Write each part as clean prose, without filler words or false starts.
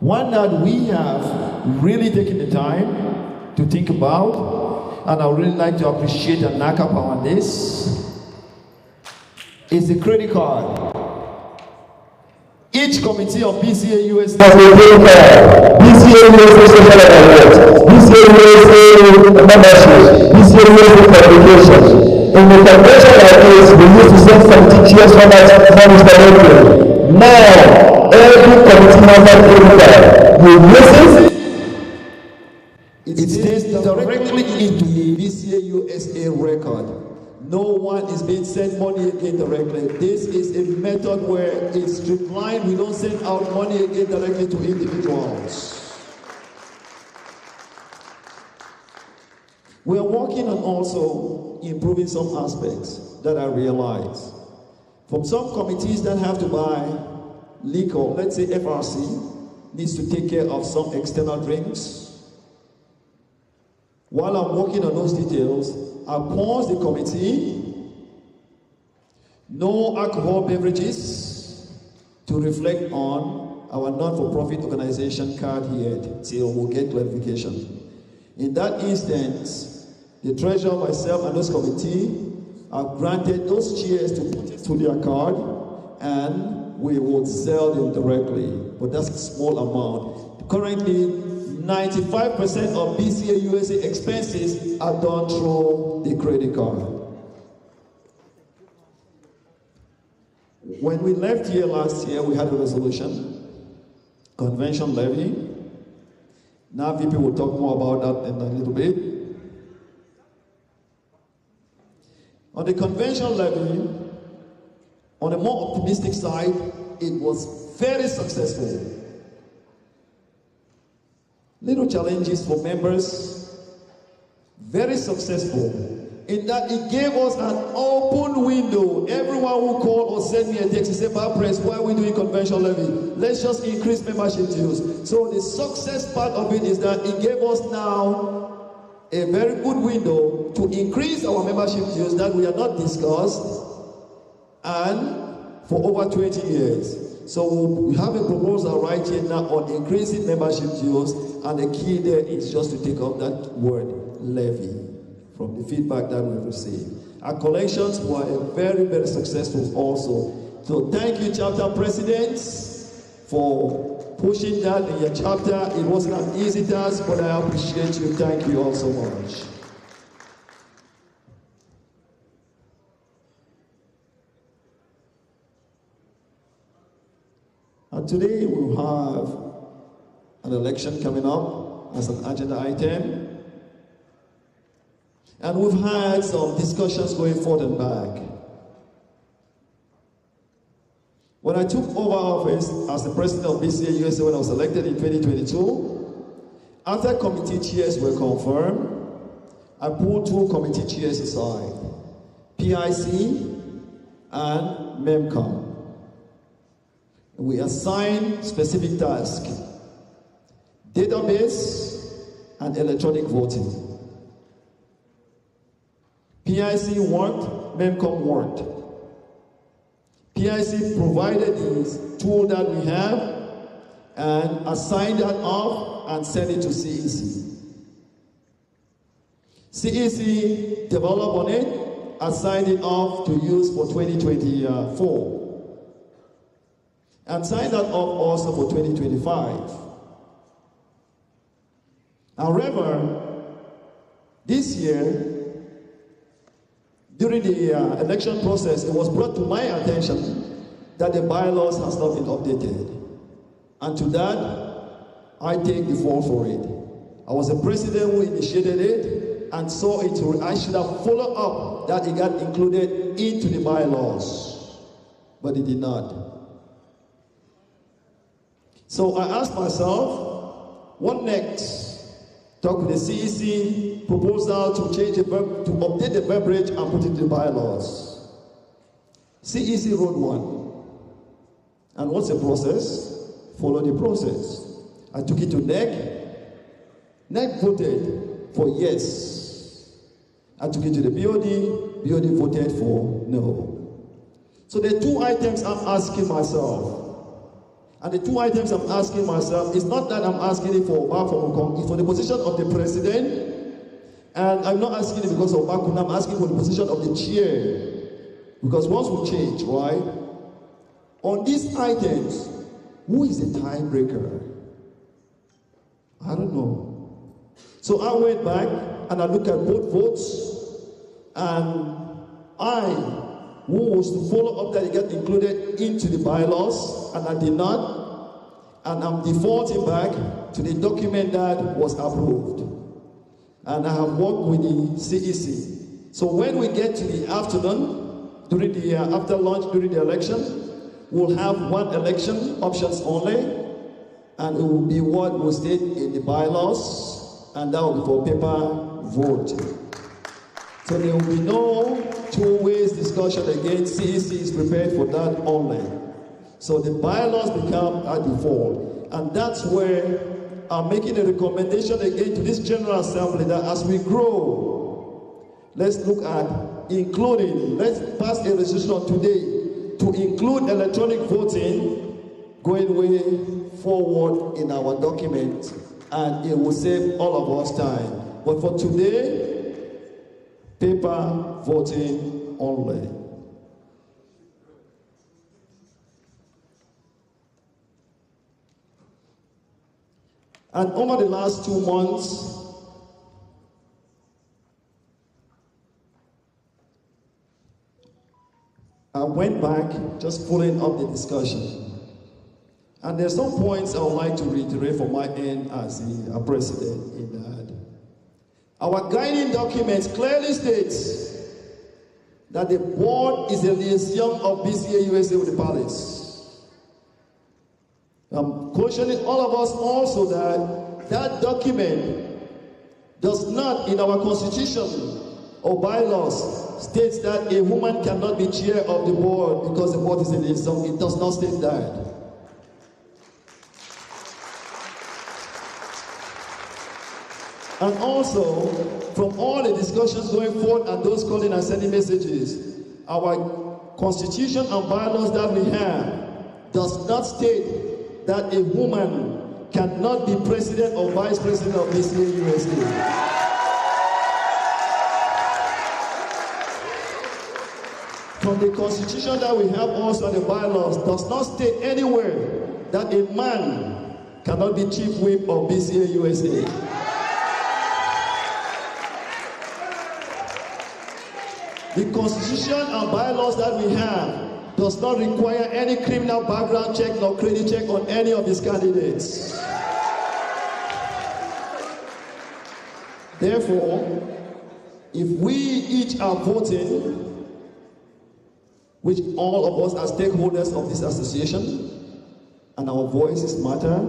one that we have really taken the time to think about, and I would really like to appreciate and knock up on this, is the credit card. Each committee of BCA USA has a credit card. BCA USA Social Awards, BCA USA membership, BCA USA publications. In the convention like this, we used to send some teachers from that money directly. Now, every committee has a credit card. You use it, it stays directly into the BCA USA record. No one is being sent money again directly. This is a method where it's streamlined. We don't send out money again directly to individuals. We are working on also improving some aspects that I realize. From some committees that have to buy liquor, let's say FRC needs to take care of some external drinks. While I'm working on those details, I pause the committee, no alcohol beverages, to reflect on our non-for-profit organization card here till we'll get clarification. In that instance, the treasurer, myself, and those committee are granted those chairs to put it to their card, and we would sell them directly, but that's a small amount. Currently, 95% of BCA USA expenses are done through the credit card. When we left here last year, we had a resolution, convention levy. Now VP will talk more about that in a little bit. On the convention levy, on a more optimistic side, it was very successful. Little challenges for members, very successful, in that it gave us an open window. Everyone who called or sent me a text and said, "Press, why are we doing convention levy? Let's just increase membership dues." So the success part of it is that it gave us now a very good window to increase our membership dues that we have not discussed, and for over 20 years. So we have a proposal right here now on increasing membership dues, and the key there is just to take off that word levy from the feedback that we've received. Our collections were very, very successful also. So thank you, chapter presidents, for pushing that in your chapter. It wasn't an easy task, but I appreciate you. Thank you all so much. And today we'll have an election coming up as an agenda item. And we've had some discussions going forward and back. When I took over office as the president of BCA USA when I was elected in 2022, after committee chairs were confirmed, I pulled 2 committee chairs aside, PIC and MEMCOM. We assign specific tasks, database and electronic voting. PIC worked, MEMCOM worked. PIC provided the tool that we have and assigned that off and sent it to CEC. CEC developed on it, assigned it off to use for 2024. And signed that off also for 2025. However, this year, during the election process, it was brought to my attention that the bylaws has not been updated. And to that, I take the fall for it. I was the president who initiated it and saw it through. I should have followed up that it got included into the bylaws, but it did not. So I asked myself, what next? Talk with the CEC, proposal to change the to update the verbiage and put it in the bylaws. CEC wrote one. And what's the process? Follow the process. I took it to NEC. NEC voted for yes. I took it to the BOD. BOD voted for no. So there are 2 items I'm asking myself. And the two items I'm asking myself, it's not that I'm asking it for Obafemi, it's for the position of the president. And I'm not asking it because of Obafemi, I'm asking for the position of the chair. Because once we change, right? On these items, who is the tiebreaker? I don't know. So I went back and I looked at both votes, and who was to follow up that it got included into the bylaws, and I did not, and I'm defaulting back to the document that was approved. And I have worked with the CEC. So when we get to the afternoon, during the after lunch during the election, we'll have one election, options only, and it will be what was stated in the bylaws, and that will be for paper vote. So there will be no two ways discussion again. CEC is prepared for that only. So the bylaws become a default. And that's where I'm making a recommendation again to this General Assembly that as we grow, let's look at including, let's pass a resolution today to include electronic voting going way forward in our document, and it will save all of us time. But for today, paper voting only. And over the last 2 months, I went back just following up the discussion. And there's some points I would like to reiterate from my end as the president in that. Our guiding documents clearly states that the board is a liaison of BCA USA with the palace. I'm cautioning all of us also that that document does not, in our constitution or bylaws, states that a woman cannot be chair of the board because the board is a liaison. It does not state that. And also, from all the discussions going forward and those calling and sending messages, our constitution and bylaws that we have does not state that a woman cannot be president or vice president of BCA USA. From the constitution that we have also and the bylaws does not state anywhere that a man cannot be chief whip of BCA USA. The constitution and bylaws that we have does not require any criminal background check or credit check on any of these candidates. Therefore, if we each are voting, which all of us are stakeholders of this association, and our voices matter,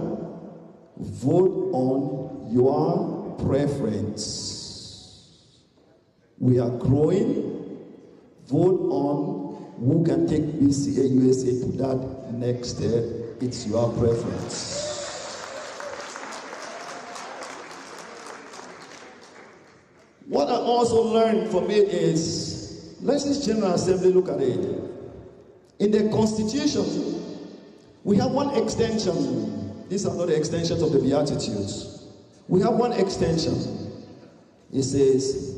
vote on your preference. We are growing. Vote on who can take BCA USA to that next step. It's your preference. What I also learned from it is, let's just General Assembly look at it. In the Constitution, we have one extension. These are not the extensions of the Beatitudes. We have one extension. It says,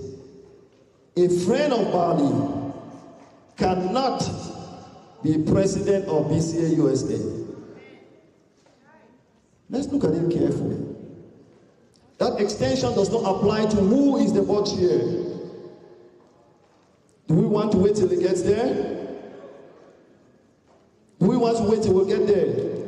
a friend of Bali cannot be president of BCA USA. Let's look at it carefully. That extension does not apply to who is the board chair. Do we want to wait till it gets there? Do we want to wait till we get there?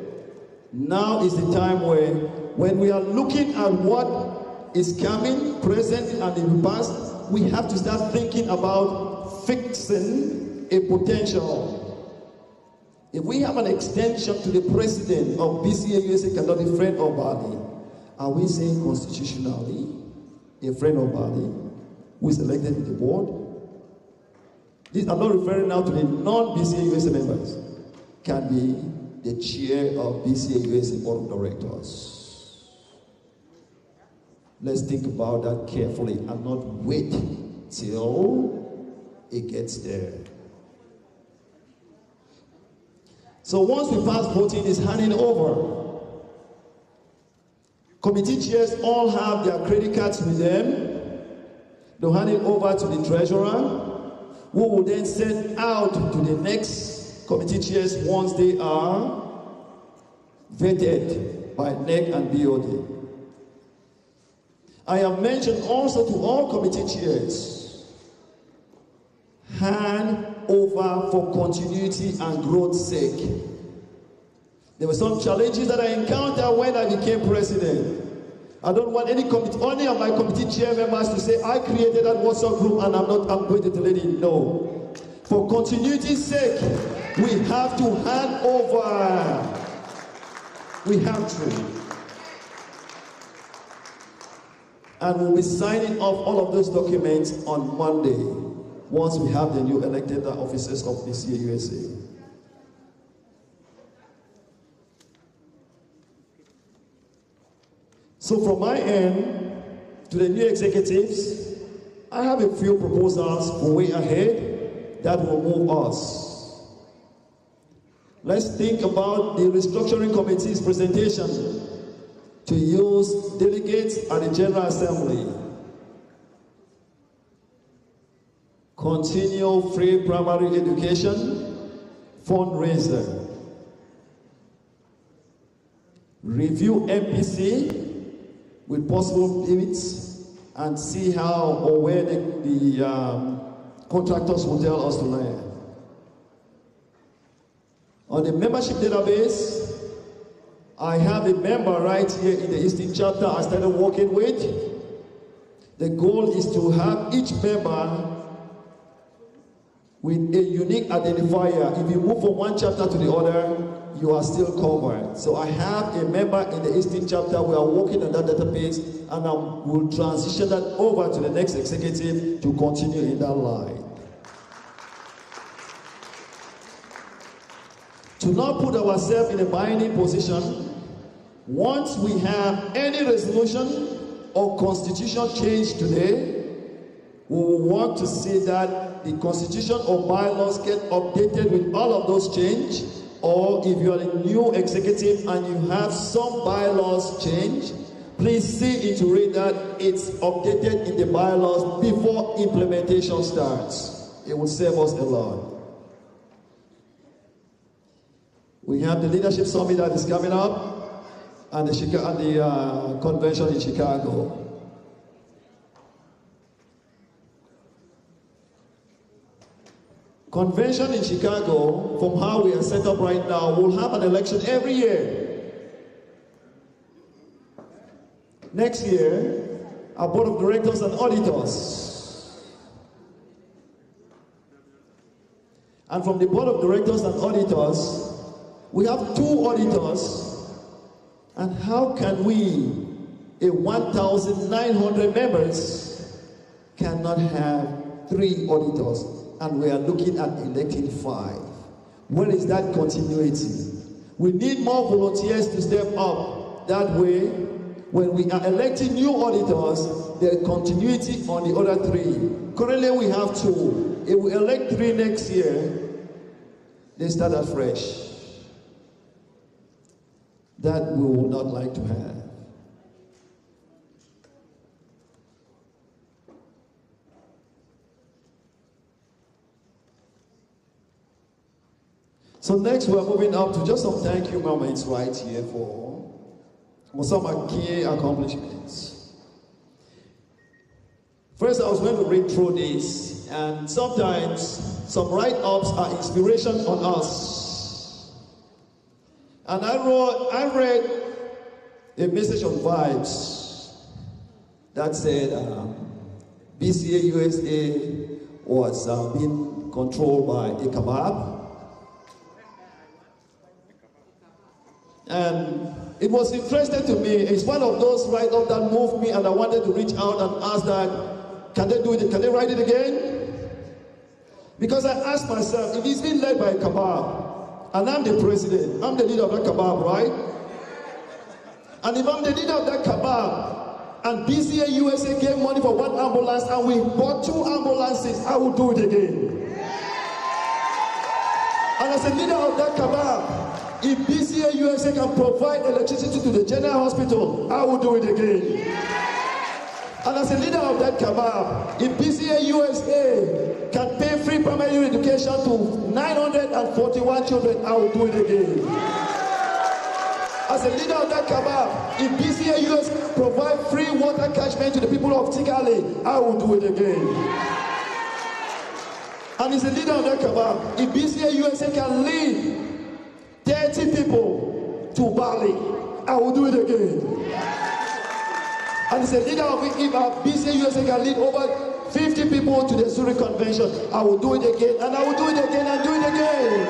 Now is the time where, when we are looking at what is coming, present, and in the past, we have to start thinking about fixing a potential. If we have an extension to the president of BCA USA cannot be friend of Bali, are we saying constitutionally a friend of Bali who is elected to the board? I'm not referring now to the non-BCA USA members, can be the chair of BCA USA board of directors. Let's think about that carefully and not wait till it gets there. So once we pass voting, it's handing over. Committee chairs all have their credit cards with them. They'll hand it over to the treasurer, who will then send out to the next committee chairs once they are vetted by NEC and BOD. I have mentioned also to all committee chairs, hand over for continuity and growth's sake. There were some challenges that I encountered when I became president. I don't want any of my committee chair members to say, I created that WhatsApp group and I'm going to delete it. No. For continuity's sake, we have to hand over. We have to. And we'll be signing off all of those documents on Monday, once we have the new elected officers of BCA USA. So from my end, to the new executives, I have a few proposals for way ahead that will move us. Let's think about the restructuring committee's presentation to use delegates at the General Assembly. Continue free primary education, fundraiser. Review MPC with possible limits and see how or where the contractors will tell us to land. On the membership database, I have a member right here in the Eastern chapter I started working with. The goal is to have each member with a unique identifier. If you move from one chapter to the other, you are still covered. So I have a member in the Eastern chapter. We are working on that database, and I will transition that over to the next executive to continue in that line. To not put ourselves in a binding position, once we have any resolution or constitution change today, we will work to see that the constitution or bylaws get updated with all of those change. Or if you are a new executive and you have some bylaws change, please see into it that it's updated in the bylaws before implementation starts. It will save us a lot. We have the leadership summit that is coming up and the convention in Chicago. Convention in Chicago, from how we are set up right now, will have an election every year. Next year, our board of directors and auditors. And from the board of directors and auditors, we have 2 auditors. And how can we, a 1,900 members, cannot have 3 auditors? And we are looking at electing 5. Where is that continuity? We need more volunteers to step up. That way, when we are electing new auditors, there is continuity on the other 3. Currently, we have 2. If we elect 3 next year, they start afresh. That we would not like to have. So next we're moving up to just some thank you moments right here for some key accomplishments. First, I was going to read through this, and sometimes some write-ups are inspiration on us. And I read a message on Vibes that said BCA USA was being controlled by a kebab. And it was interesting to me. It's one of those write-ups that moved me, and I wanted to reach out and ask that, can they do it? Can they write it again? Because I asked myself, if it's been led by a kebab, and I'm the president, I'm the leader of that kebab, right? And if I'm the leader of that kebab, and BCA USA gave money for 1 ambulance, and we bought 2 ambulances, I will do it again. And And as a leader of that kebab, if BCA USA can provide electricity to the general hospital, I will do it again. And as a leader of that kebab, if BCA USA can pay free primary education to 941 children, I will do it again. As a leader of that kebab, if BCA USA provide free water catchment to the people of Tikale, I will do it again. And as a leader of that kebab, if BCA USA can lead 30 people to Bali, I will do it again. And as a leader of it, if BCA USA can lead over 50 people to the Zurich Convention, I will do it again, and I will do it again, and do it again.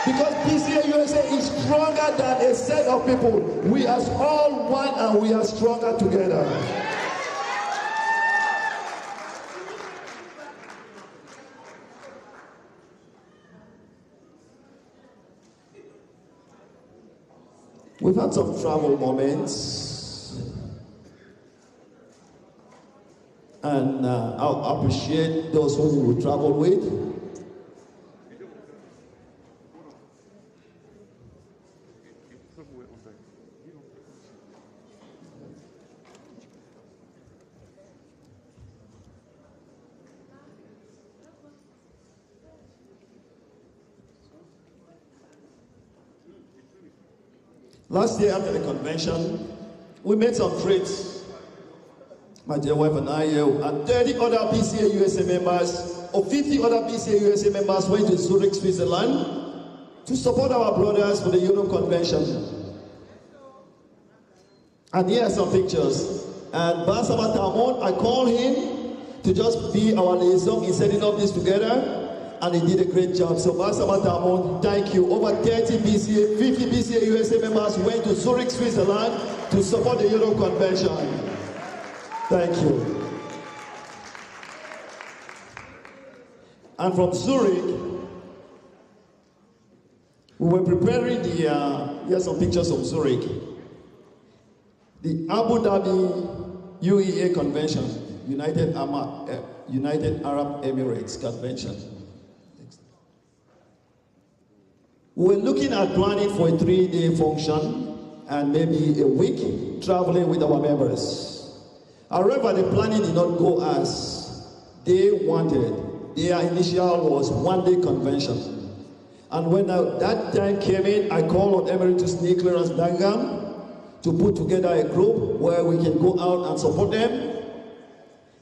Because BCA USA is stronger than a set of people. We are all one, and we are stronger together. We've had some travel moments. And I'll appreciate those who we travel with. Last year after the convention, we made some trips. My dear wife and I, and 30 other BCA USA members, or 50 other BCA USA members went to Zurich, Switzerland to support our brothers for the Europe Convention. And here are some pictures. And Basama Tamon, I called him to just be our liaison in setting up this together. And he did a great job. So Basama Tamon, thank you. Over 50 BCA USA members went to Zurich, Switzerland to support the Europe Convention. Thank you. And from Zurich, we were preparing here's some pictures of Zurich. The Abu Dhabi UEA Convention, United Arab Emirates Convention. We were looking at planning for a 3-day function and maybe a week traveling with our members. However, the planning did not go as they wanted. Their initial was 1-day convention. And when that time came in, I called on Emeritus Nick Clarence Dangam to put together a group where we can go out and support them.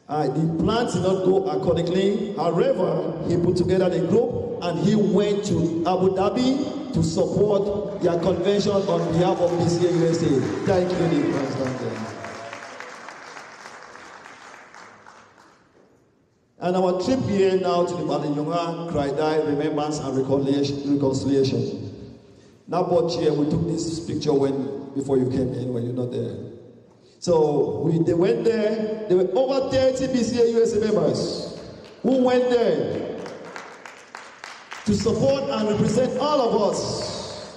The plans did not go accordingly. However, he put together the group and he went to Abu Dhabi to support their convention on behalf of BCA USA. Thank you, Nick Clarence Dangam. And our trip here now to the Balinyonga, Kraidai, Remembrance and Reconciliation. Now, but here we took this picture before you came in, when you're not there. So they went there. There were over 30 BCA USA members who went there to support and represent all of us.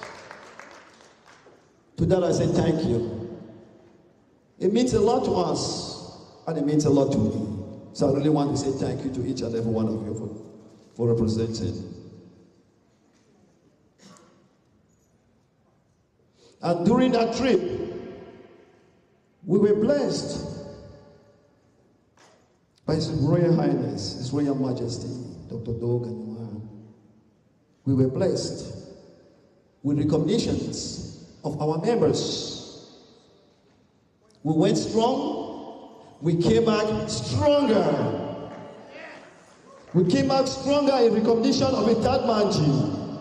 To that I say thank you. It means a lot to us, and it means a lot to me. So I really want to say thank you to each and every one of you for representing. And during that trip, we were blessed by His Royal Highness, His Royal Majesty, Dr. Dogan. We were blessed with recognitions of our members. We went strong. We came back stronger. We came back stronger in recognition of Itatmanji,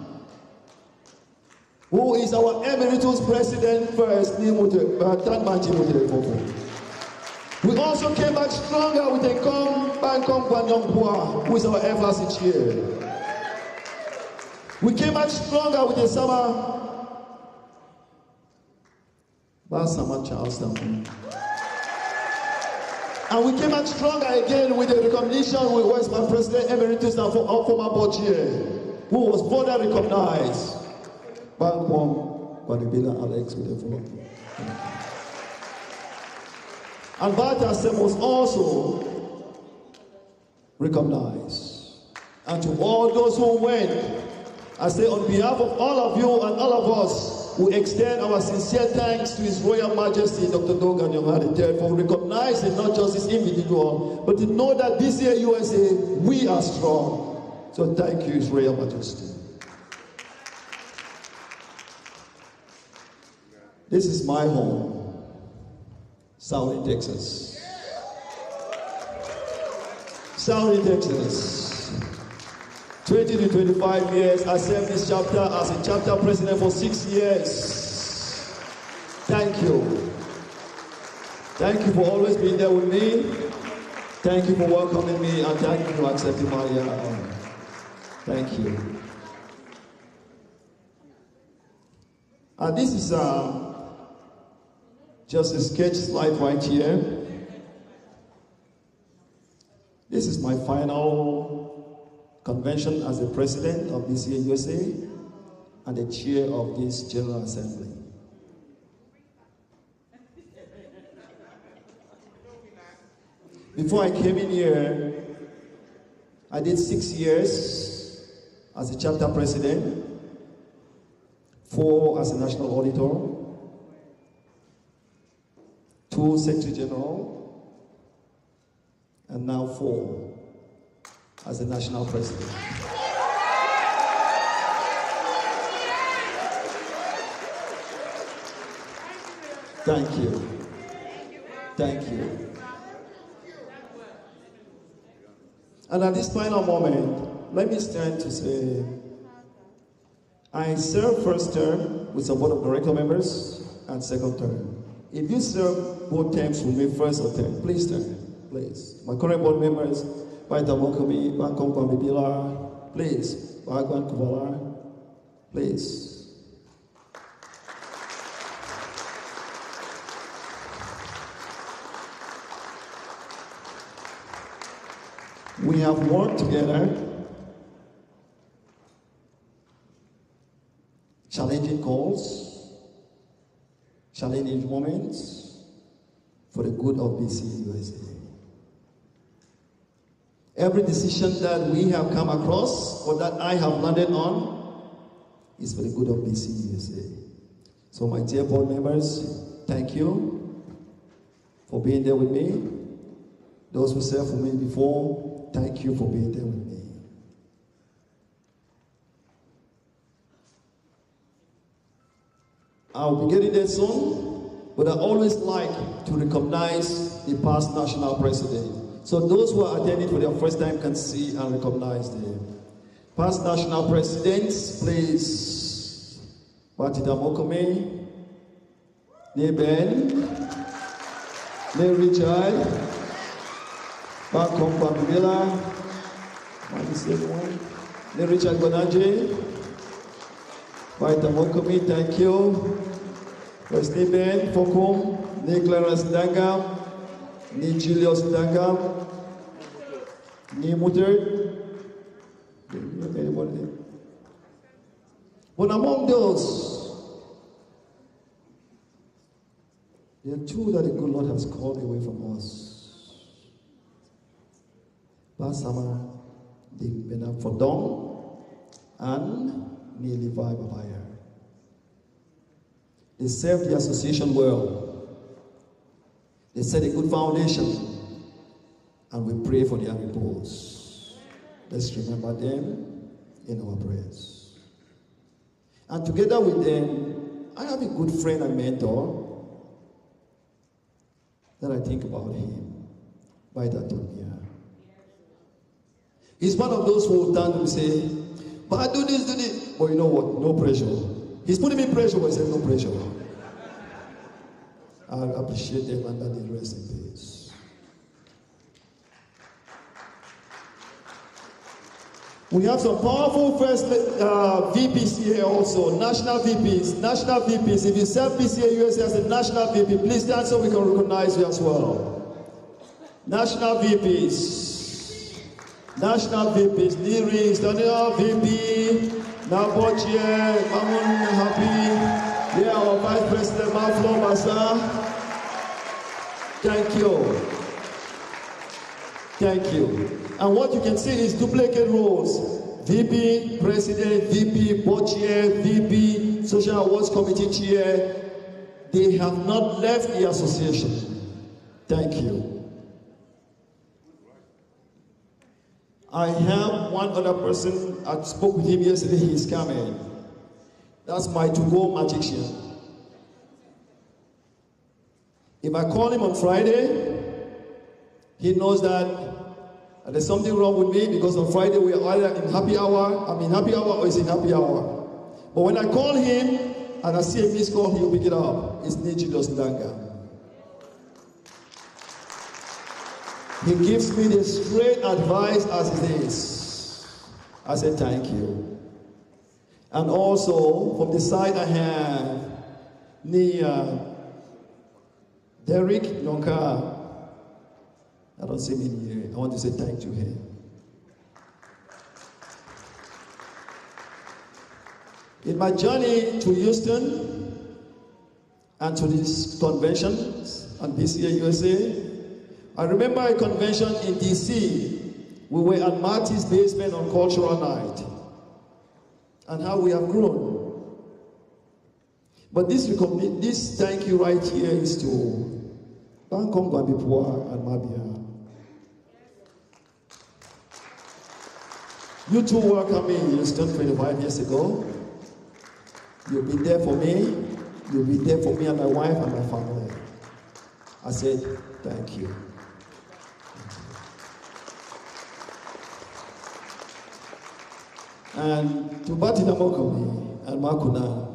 who is our emeritus president first, Itatmanji. We also came back stronger with Nkom Bankom Kwanyongpua, who is our FRC chair. We came back stronger with the Basama Charles Tamon. And we came out stronger again with the recognition with Westman President Emeritus and former board chair, who was further recognized. Bankwam Kwanibila Alex with the follow. And Batasem was also recognized. And to all those who went, I say on behalf of all of you and all of us, we extend our sincere thanks to His Royal Majesty Dr. Dogan Yohane III for recognizing not just this individual, but to know that BCA USA, we are strong. So thank you, His Royal Majesty. This is my home, Saudi, Texas. Saudi, Texas. 20 to 25 years. I served this chapter as a chapter president for 6 years. Thank you. Thank you for always being there with me. Thank you for welcoming me, and thank you for accepting my thank you. And this is just a sketch slide right here. This is my final convention as the president of BCA USA and the chair of this General Assembly. Before I came in here, I did 6 years as a chapter president, 4 as a national auditor, 2 secretary general, and now 4 as the national president. Thank you. Thank you. And at this final moment, let me stand to say, I served first term with some board of director members and second term. If you serve both terms with me, first or third, please stand, please. My current board members, Baita Mokomi, Bankom Kwambibila, please. Bagwan Kuvala, please. We have worked together, challenging calls, challenging moments for the good of BCA USA. Every decision that we have come across or that I have landed on is for the good of BCA USA. So my dear board members, thank you for being there with me. Those who served for me before, thank you for being there with me. I'll be getting there soon, but I always like to recognize the past national president. So those who are attending for their first time can see and recognize them. Past national presidents, please. Batida Mokome, Ne Ben, Ne Richard, Bankom Kwambibila, Ne Richard Gonaje, Batida Mokome, thank you. First Ne Ben, Fokum, Ne Clarence Danga, Ni Julius Dangam, Ni Mutter, anybody. But among those, there are 2 that the good Lord has called away from us. Basama Di Benam Fodong and Ni Levi Babaya. They served the association well. They set a good foundation, and we pray for their repose. Let's remember them in our prayers. And together with them, I have a good friend and mentor that I think about him, by that Tonya. He's one of those who will turn to say, but I do this. But you know what? No pressure. He's putting me pressure, but he said no pressure. I appreciate them and that they rest in peace. We have some powerful first VPs here also, national VPs. National VPs, if you serve BCA USA as a national VP, please stand so we can recognize you as well. National VPs. National VPs. Niri, Stanley VP, Nabochie, Mamun Happy. Yeah, our Vice President, Maflo Masa. Thank you. Thank you. And what you can see is duplicate roles. VP, President, VP, Board Chair, VP, Social Awards Committee Chair, they have not left the association. Thank you. I have one other person, I spoke with him yesterday, he's coming. That's my to-go magician. If I call him on Friday, he knows that there's something wrong with me because on Friday we are either in happy hour, I'm in happy hour or he's in happy hour. But when I call him and I see a missed call, he'll pick it up. It's Nichidos Ndanga. He gives me the straight advice as it is. I said thank you. And also from the side I have Derek Nonka. I don't see him here. I want to say thank you here. In my journey to Houston and to these conventions and BCA USA, I remember a convention in DC. We were at Marty's basement on Cultural Night and how we have grown. But this thank you right here is to Bangkok Gwambipua and Mabia. You two welcomed me in Houston 25 years ago. You've been there for me. You'll be there for me and my wife and my family. I said, thank you. And to Bati Namokomi and Makuna,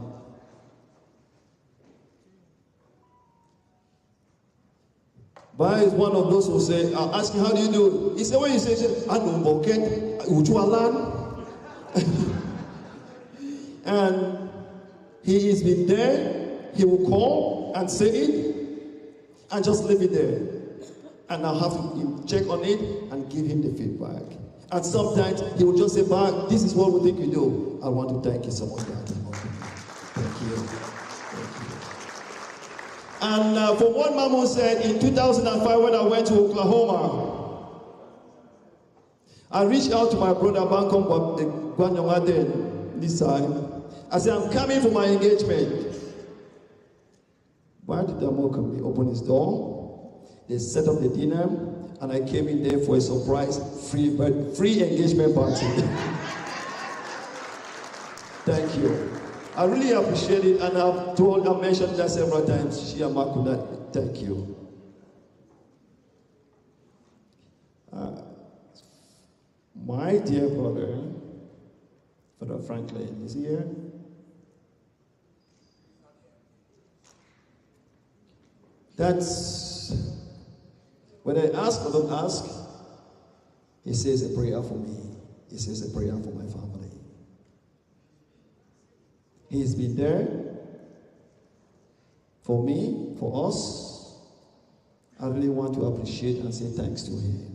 Ba is one of those who say, I'll ask him, how do you do it? He said, when you say, I don't forget, Uchualan. And he has been there, he will call and say it, and just leave it there. And I'll have to check on it and give him the feedback. And sometimes he will just say, Ba, this is what we think you do. I want to thank you so much. Thank you. And for what Mamo said, in 2005 when I went to Oklahoma, I reached out to my brother Bangkok Gwanyongade this time. I said, I'm coming for my engagement. Why did Damokomi open his door? They set up the dinner, and I came in there for a surprise free engagement party. Thank you. I really appreciate it, and I've mentioned that several times. Shia Makuna, thank you. My dear brother, Father Franklin, is here. That's when I ask or don't ask, he says a prayer for me. He says a prayer for my family. He's been there for me, for us. I really want to appreciate and say thanks to him.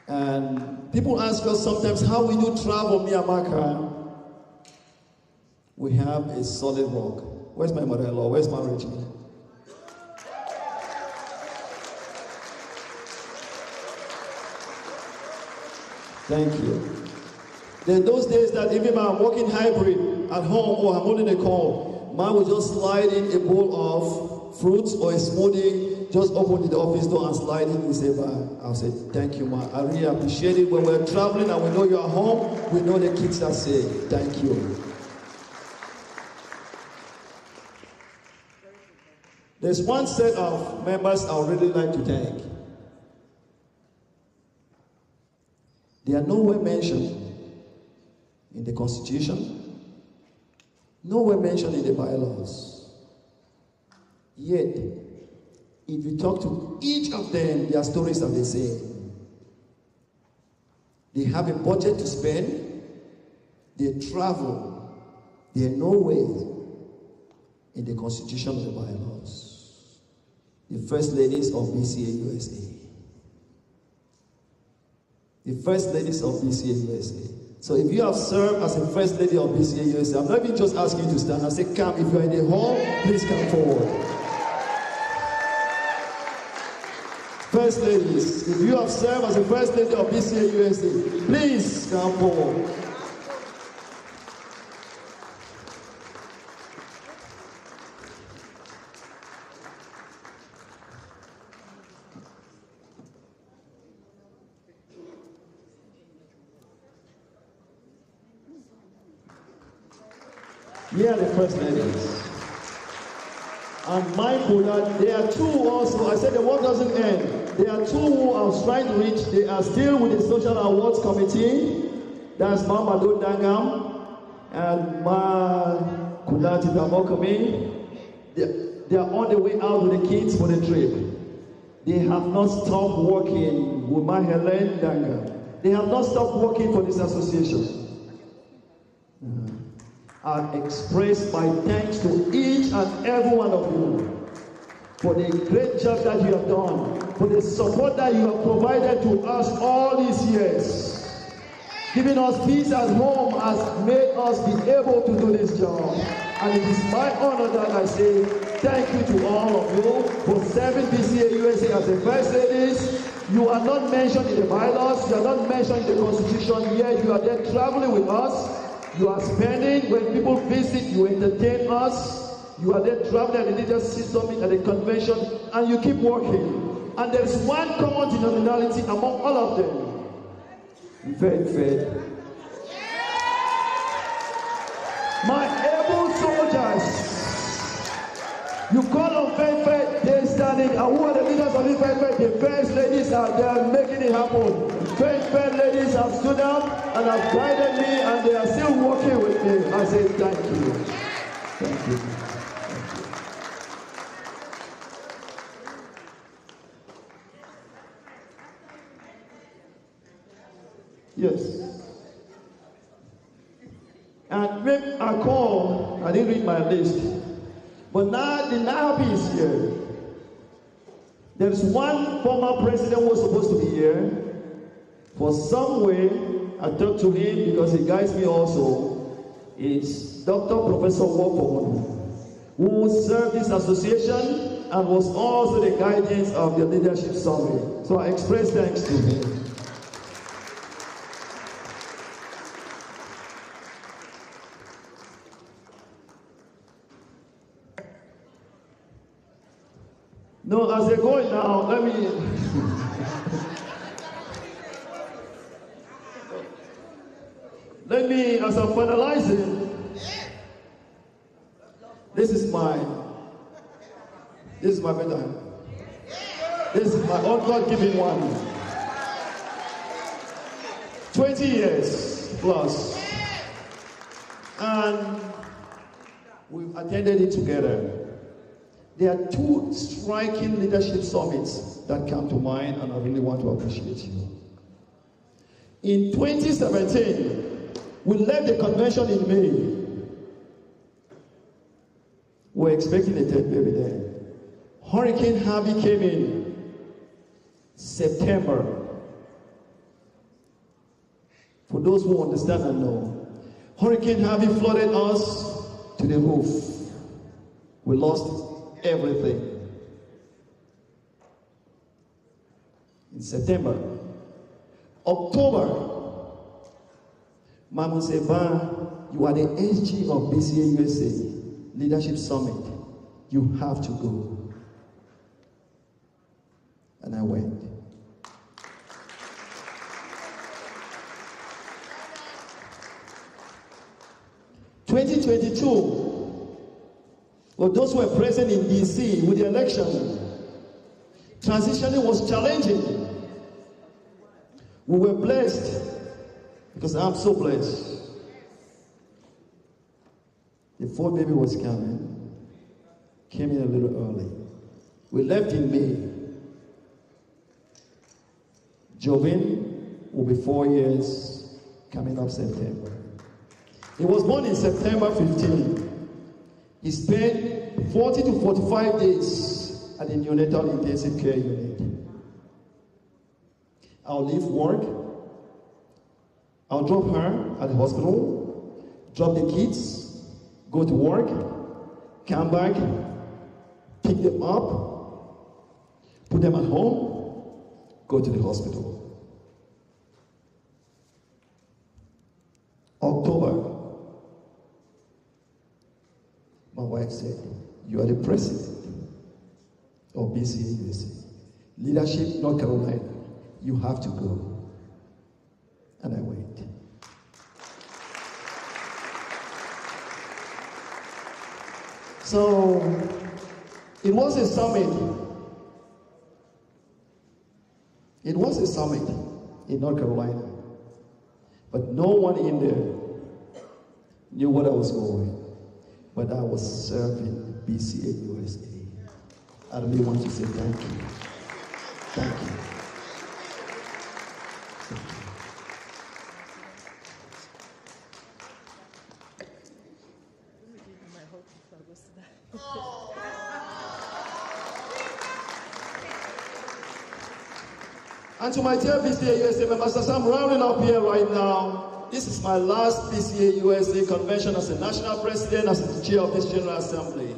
And people ask us sometimes how we do travel, Miyamaka. We have a solid rock. Where's my mother-in-law? Where's my Reggie? Thank you. There are those days that even when I'm working hybrid at home or I'm holding a call, man will just slide in a bowl of fruits or a smoothie, just open the office door and slide in and say, I'll say, thank you, man. I really appreciate it. When we're traveling and we know you're at home, we know the kids are saying, thank you. There's one set of members I would really like to thank. They are nowhere mentioned in the Constitution, nowhere mentioned in the bylaws. Yet, if you talk to each of them, their stories are the same. They have a budget to spend, they travel, they are nowhere in the Constitution or the bylaws. The First Ladies of BCA USA. The First Ladies of BCA USA. So if you have served as a First Lady of BCA USA, I'm not even just asking you to stand. I say, come. If you're in the hall, please come forward. First ladies, if you have served as the first lady of BCA USA, please come forward. Here are the first ladies. And mindful that there are two also. I said the work doesn't end. There are two who are trying to reach. They are still with the Social Awards Committee. That's Mama Dangam and Ma Kulati Damokame. They are on the way out with the kids for the trip. They have not stopped working with Ma Helen Dangam. They have not stopped working for this association. I express my thanks to each and every one of you for the great job that you have done, for the support that you have provided to us all these years. Giving us peace at home has made us be able to do this job. And it is my honor that I say thank you to all of you for serving BCA USA as the first ladies. You are not mentioned in the bylaws, you are not mentioned in the constitution, yet you are there traveling with us. You are spending, when people visit, you entertain us. You are there traveling at the leadership summit, at the convention, and you keep working. And there's one common denominationality among all of them. Faith. My able soldiers. You call on faith, they're standing. And who are the leaders of this faith? The first ladies are there making it happen. Faith ladies have stood up and have guided me, and they are still working with me. I say thank you. Thank you. Yes. And make a call. I didn't read my list. But now the Nahapi is here. There is one former president who was supposed to be here. For some way, I talked to him because he guides me also. It's Dr. Professor Wofo, who served this association and was also the guidance of the leadership summit. So I express thanks to him. No, as they're going now, let me... as I'm finalizing, this is my bedtime. This is my own God-given one. 20 years plus. And we've attended it together. There are two striking leadership summits that come to mind, and I really want to appreciate you. In 2017, we left the convention in May. We're expecting a third baby then. Hurricane Harvey came in September. For those who understand and know, Hurricane Harvey flooded us to the roof. We lost everything. In September. October, Mama Seba, you are the SG of BCA USA Leadership Summit. You have to go. And I went. In 2022, well, those who were present in DC with the election, transitioning was challenging. We were blessed, because I'm so blessed. The fourth baby was coming, came in a little early. We left in May. Jovin will be 4 years, coming up September. He was born in September 15. He spent 40 to 45 days at the neonatal intensive care unit. I'll leave work. I'll drop her at the hospital, drop the kids, go to work, come back, pick them up, put them at home, go to the hospital. October, my wife said, you are the president of BCA USA. Leadership, North Carolina. You have to go. And I went. So, it was a summit. It was a summit in North Carolina. But no one in there knew what I was going. But I was serving BCA USA. I really want to say thank you. Thank you. Thank you. And to my dear BCA USA members, as I'm rounding up here right now, this is my last BCA USA convention as a national president, as the chair of this General Assembly.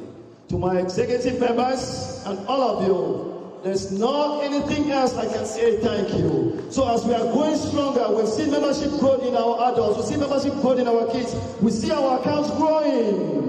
To my executive members and all of you, there's not anything else I can say thank you. So as we are going stronger, we've seen membership growth in our adults, we see membership growth in our kids, we see our accounts growing.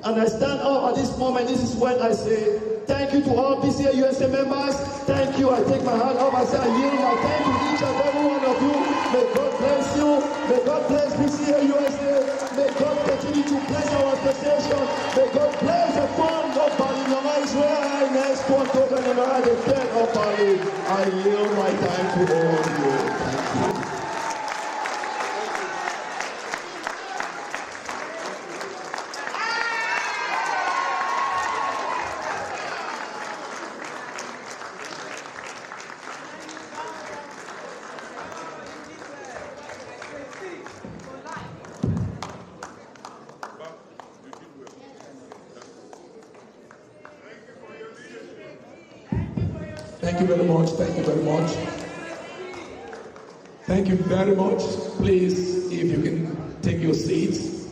And I stand up at this moment, this is when I say, thank you to all BCA USA members. Thank you. I take my hand up. I say, I yield my thank you to each and every one of you. May God bless you. May God bless BCA USA. May God continue to bless our organization. May God bless the fund of Bali Nama Israel. I next one token and I the dead of Bali. I yield my time to all of you. Thank you. Thank you very much. Thank you very much. Thank you very much. Please, if you can take your seats.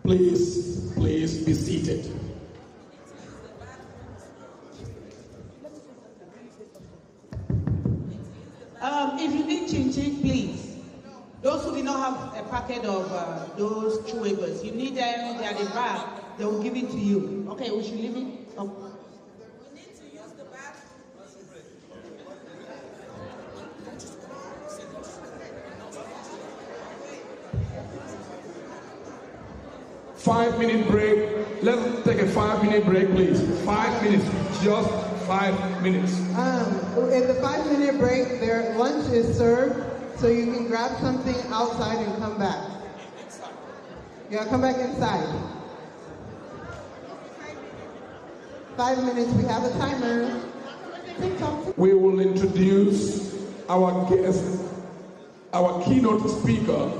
Please be seated. If you need chin-chin, please. Those who do not have a packet of those chewables, you need them, they are the bag, they will give it to you. Okay, we should leave it. Oh. We need to use the bag. 5-minute break. Let's take a 5-minute break, please. 5 minutes, just 5 minutes. In the 5-minute break, their lunch is served. So you can grab something outside and come back. Yeah, come back inside. 5 minutes, we have a timer. We will introduce our guest, our keynote speaker.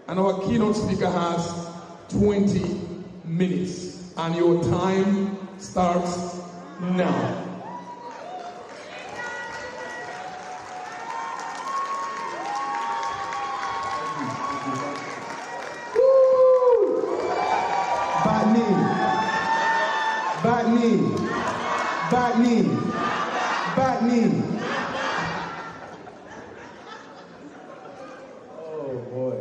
And our keynote speaker has 20 minutes. And your time starts now. Back knee. Oh boy.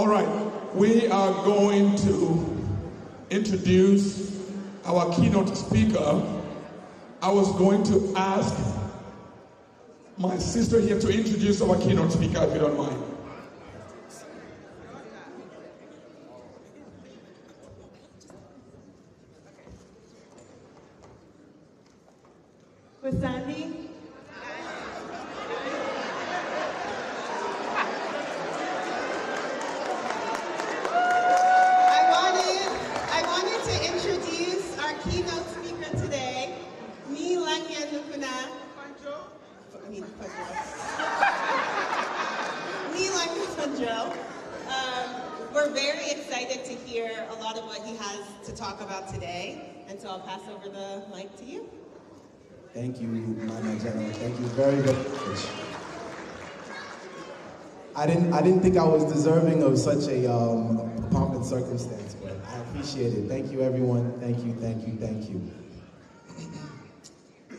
All right, we are going to introduce our keynote speaker. I was going to ask my sister here to introduce our keynote speaker, if you don't mind. Sandy. I wanted to introduce our keynote speaker today, me Lanya Nukuna. Me Lanya Funjo. We're very excited to hear a lot of what he has to talk about today, and so I'll pass over the mic to you. Thank you, my general. Thank you very, very much. I didn't think I was deserving of such a pomp and circumstance, but I appreciate it. Thank you, everyone. Thank you, thank you, thank you.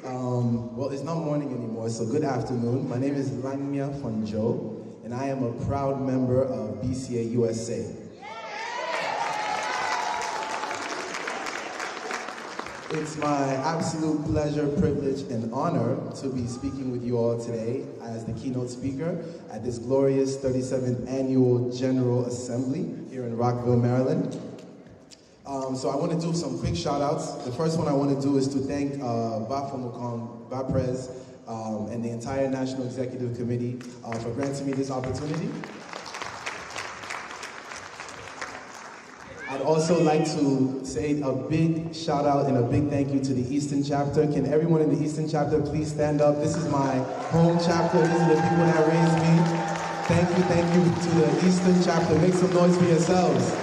Well, it's not morning anymore, so good afternoon. My name is Lanya Funjo, and I am a proud member of BCA USA. It's my absolute pleasure, privilege, and honor to be speaking with you all today as the keynote speaker at this glorious 37th Annual General Assembly here in Rockville, Maryland. So I want to do some quick shout-outs. The first one I want to do is to thank Baprez, and the entire National Executive Committee for granting me this opportunity. I'd also like to say a big shout out and a big thank you to the Eastern Chapter. Can everyone in the Eastern Chapter please stand up? This is my home chapter. These are the people that raised me. Thank you to the Eastern Chapter. Make some noise for yourselves.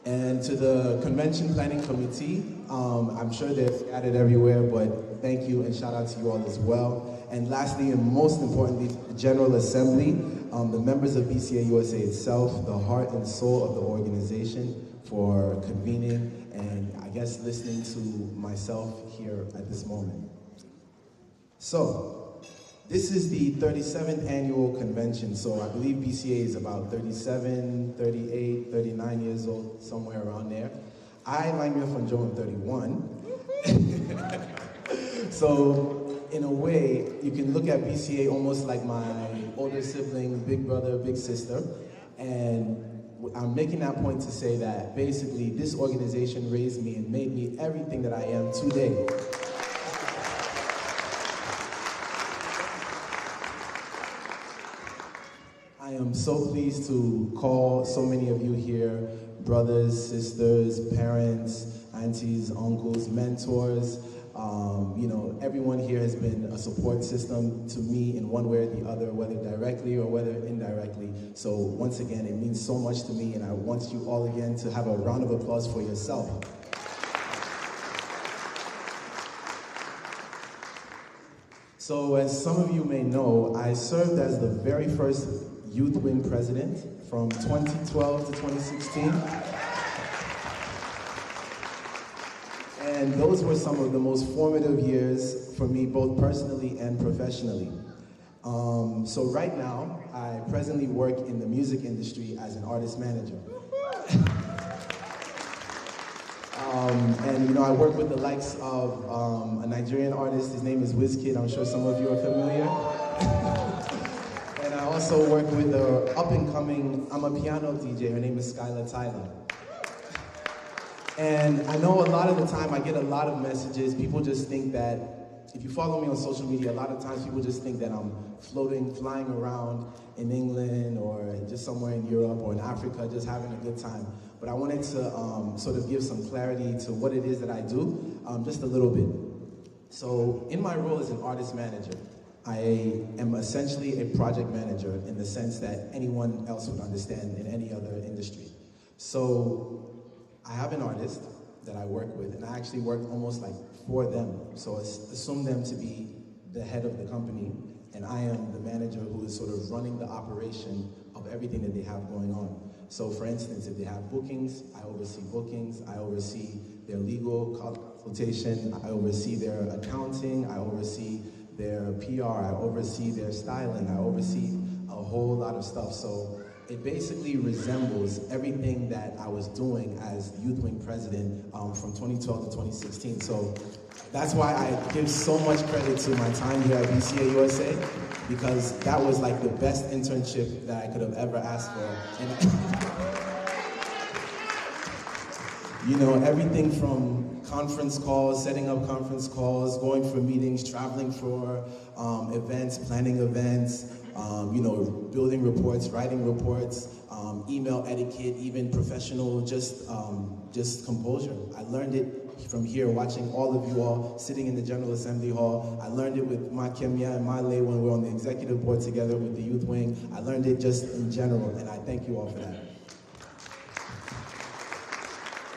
And to the Convention Planning Committee, I'm sure they're scattered everywhere, but thank you and shout out to you all as well. And lastly, and most importantly, the General Assembly, the members of BCA USA itself, the heart and soul of the organization, for convening and I guess listening to myself here at this moment. So, this is the 37th annual convention, so I believe BCA is about 37, 38, 39 years old, somewhere around there. I, Lanya Funjo, am 31. So, in a way, you can look at BCA almost like my older sibling, big brother, big sister. And I'm making that point to say that basically this organization raised me and made me everything that I am today. I am so pleased to call so many of you here, brothers, sisters, parents, aunties, uncles, mentors. You know, everyone here has been a support system to me in one way or the other, whether directly or whether indirectly. So once again, it means so much to me, and I want you all again to have a round of applause for yourself. So as some of you may know, I served as the very first Youth Wing president from 2012 to 2016. And those were some of the most formative years for me, both personally and professionally. So right now, I presently work in the music industry as an artist manager. And you know, I work with the likes of a Nigerian artist. His name is Wizkid. I'm sure some of you are familiar. And I also work with the up-and-coming, I'm a piano DJ. Her name is Skylar Tyler. And I know a lot of the time I get a lot of messages. People just think that, if you follow me on social media, a lot of times people just think that I'm flying around in England or just somewhere in Europe or in Africa, just having a good time. But I wanted to sort of give some clarity to what it is that I do, just a little bit. So in my role as an artist manager, I am essentially a project manager in the sense that anyone else would understand in any other industry. So I have an artist that I work with, and I actually work almost like for them. So assume them to be the head of the company, and I am the manager who is sort of running the operation of everything that they have going on. So for instance, if they have bookings, I oversee bookings, I oversee their legal consultation, I oversee their accounting, I oversee their PR, I oversee their styling, I oversee a whole lot of stuff. So it basically resembles everything that I was doing as Youth Wing President from 2012 to 2016. So that's why I give so much credit to my time here at BCA USA, because that was like the best internship that I could have ever asked for. And you know, everything from conference calls, setting up conference calls, going for meetings, traveling for events, planning events, you know, building reports, writing reports, email etiquette, even professional, just composure. I learned it from here, watching all of you all sitting in the General Assembly Hall. I learned it with Ma Kemia and Ma Lei when we were on the executive board together with the Youth Wing. I learned it just in general, and I thank you all for that.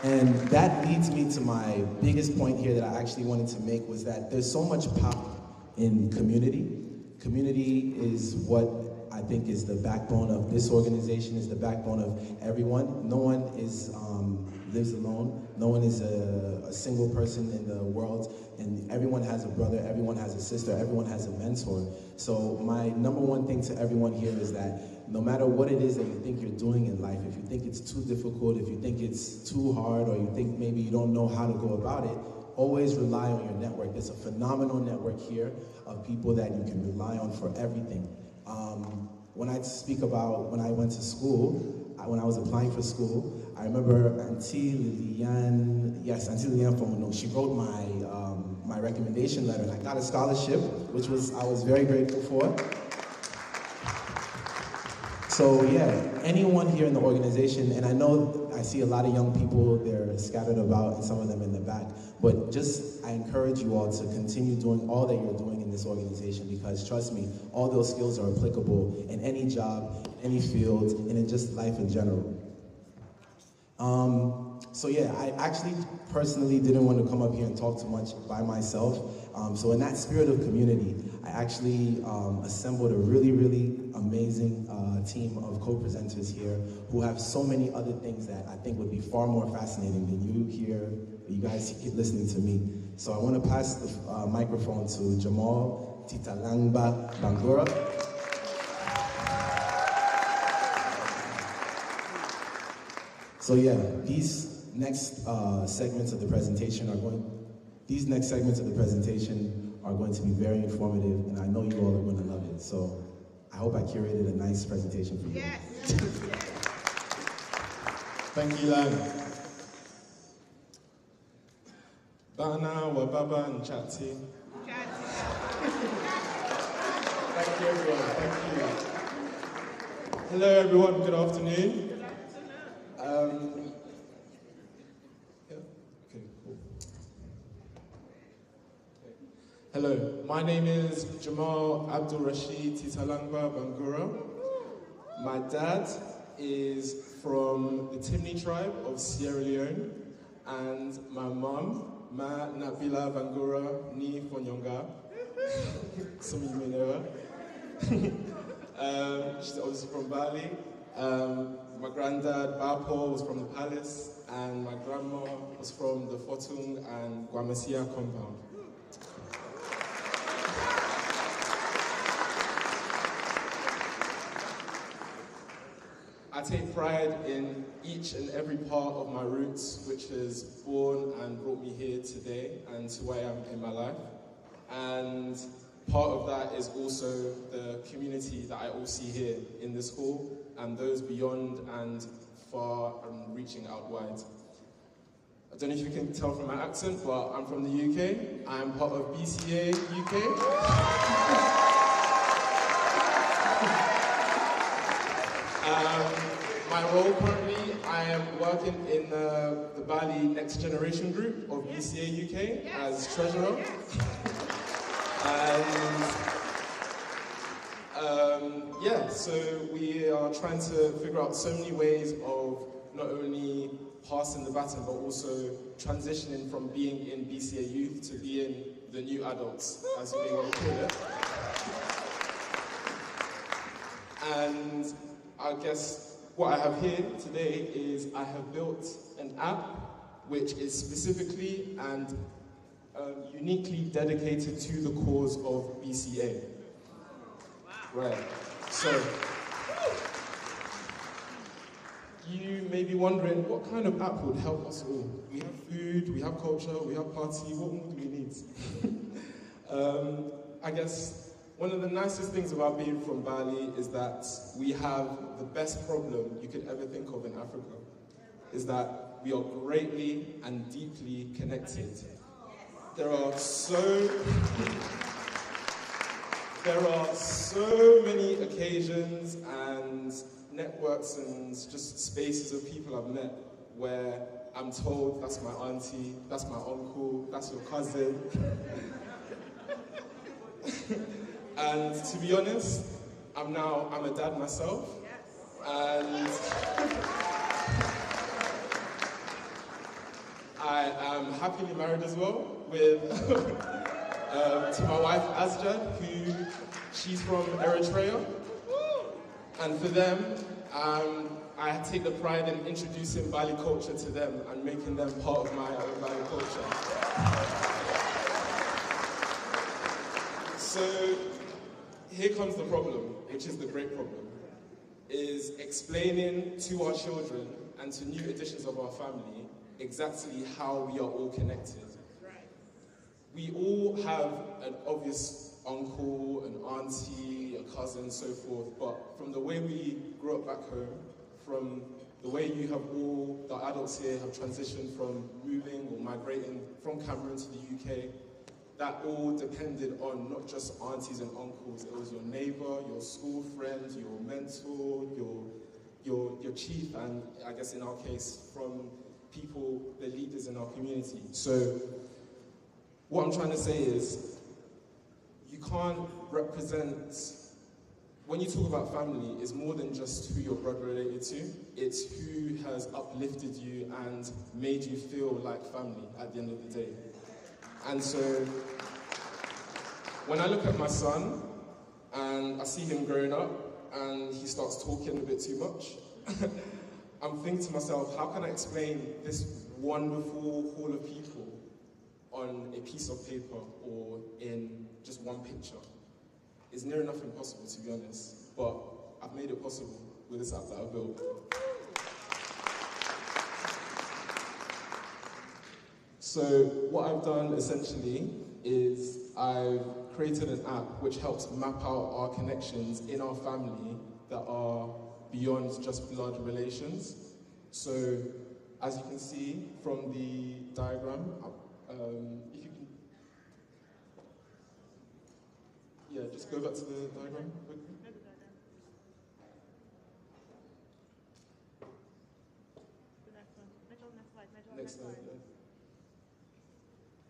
And that leads me to my biggest point here that I actually wanted to make, was that there's so much power in community. Community is what I think is the backbone of this organization, is the backbone of everyone. No one is lives alone. No one is a single person in the world, and everyone has a brother, everyone has a sister, everyone has a mentor. So my number one thing to everyone here is that no matter what it is that you think you're doing in life, if you think it's too difficult, if you think it's too hard, or you think maybe you don't know how to go about it, always rely on your network. There's a phenomenal network here of people that you can rely on for everything. When I speak about when I went to school, when I was applying for school, I remember Auntie Liliane, Auntie Liliane from Uno, she wrote my recommendation letter, and I got a scholarship, which I was very grateful for. So yeah, anyone here in the organization, and I know I see a lot of young people, they're scattered about, and some of them in the back, but I encourage you all to continue doing all that you're doing in this organization, because trust me, all those skills are applicable in any job, any field, and in just life in general. So yeah, I actually personally didn't want to come up here and talk too much by myself. So in that spirit of community, I actually assembled a really, really amazing team of co-presenters here who have so many other things that I think would be far more fascinating than you guys keep listening to me. So I want to pass the microphone to Jamal Titalangba Bangura. So yeah, these next segments of the presentation are going to be very informative, and I know you all are going to love it. So I hope I curated a nice presentation for you. Yes. Thank you, Lan. Bana wa baba nchati. Thank you, everyone. Thank you. Hello, everyone. Good afternoon. Hello, my name is Jamal Abdul Rashid Titalangba Bangura. My dad is from the Timni tribe of Sierra Leone, and my mum, Ma Nabila Bangura Ni Fonyonga. Some of you may know her. She's obviously from Bali. My granddad, Bapo, was from the palace, and my grandma was from the Fotung and Guamasia compound. I take pride in each and every part of my roots, which has born and brought me here today and to where I am in my life. And part of that is also the community that I all see here in this hall, and those beyond and far and reaching out wide. I don't know if you can tell from my accent, but I'm from the UK. I'm part of BCA UK. My role currently, I am working in the Bali Next Generation Group of BCA UK as treasurer. And yeah, so we are trying to figure out so many ways of not only passing the baton, but also transitioning from being in BCA Youth to being the new adults, as we want to call it. And I guess what I have here today is I have built an app which is specifically and uniquely dedicated to the cause of BCA. Right. So, you may be wondering, what kind of app would help us all? We have food, we have culture, we have party, what more do we need? I guess one of the nicest things about being from Bali is that we have the best problem you could ever think of in Africa, is that we are greatly and deeply connected. There are so many occasions and networks and just spaces of people I've met where I'm told that's my auntie, that's my uncle, that's your cousin. And to be honest, I'm a dad myself, and I am happily married as well with to my wife Asjad, who she's from Eritrea, and for them, I take the pride in introducing Bali culture to them and making them part of my own Bali culture. So here comes the problem, which is the great problem, is explaining to our children and to new additions of our family exactly how we are all connected. We all have an obvious uncle, an auntie, a cousin, so forth, but from the way we grew up back home, from the way you have all, the adults here have transitioned from moving or migrating from Cameroon to the UK, that all depended on not just aunties and uncles, it was your neighbor, your school friend, your mentor, your chief, and I guess in our case, from people, the leaders in our community. So what I'm trying to say is, you can't represent, when you talk about family, it's more than just who you're blood related to, it's who has uplifted you and made you feel like family at the end of the day. And so, when I look at my son, and I see him growing up, and he starts talking a bit too much, I'm thinking to myself, how can I explain this wonderful hall of people on a piece of paper or in just one picture? It's near enough impossible, to be honest, but I've made it possible with this app that I've built. So what I've done essentially is I've created an app which helps map out our connections in our family that are beyond just blood relations. So as you can see from the diagram, if you can, yeah, just go back to the diagram quickly. Next slide. Yeah.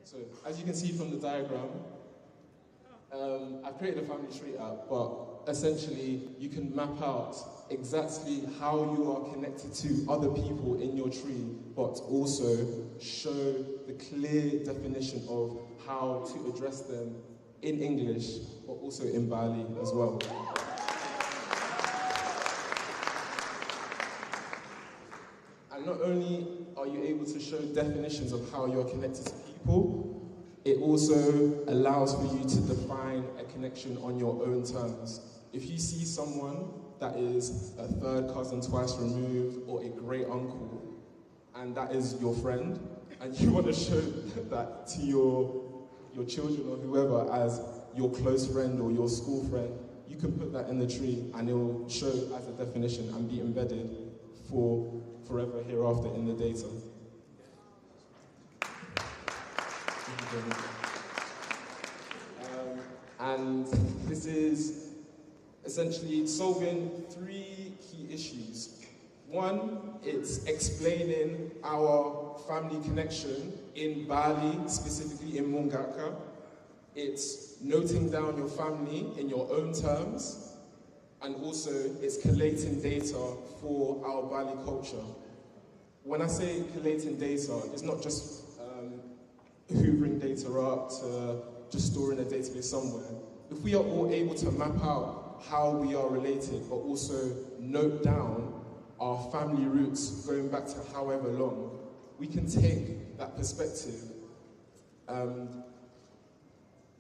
So, as you can see from the diagram, I've created a family tree app, but essentially you can map out exactly how you are connected to other people in your tree, but also show the clear definition of how to address them in English, but also in Bali as well. And not only are you able to show definitions of how you're connected to people, it also allows for you to define a connection on your own terms. If you see someone that is a third cousin twice removed or a great uncle, and that is your friend, and you want to show that to your children or whoever as your close friend or your school friend, you can put that in the tree and it will show as a definition and be embedded for forever hereafter in the data. And this is essentially solving 3 key issues. One, it's explaining our family connection in Bali, specifically in Mungaka. It's noting down your family in your own terms, and also it's collating data for our Bali culture. When I say collating data, it's not just hoovering data up to just storing a database somewhere. If we are all able to map out how we are related, but also note down our family roots going back to however long, we can take that perspective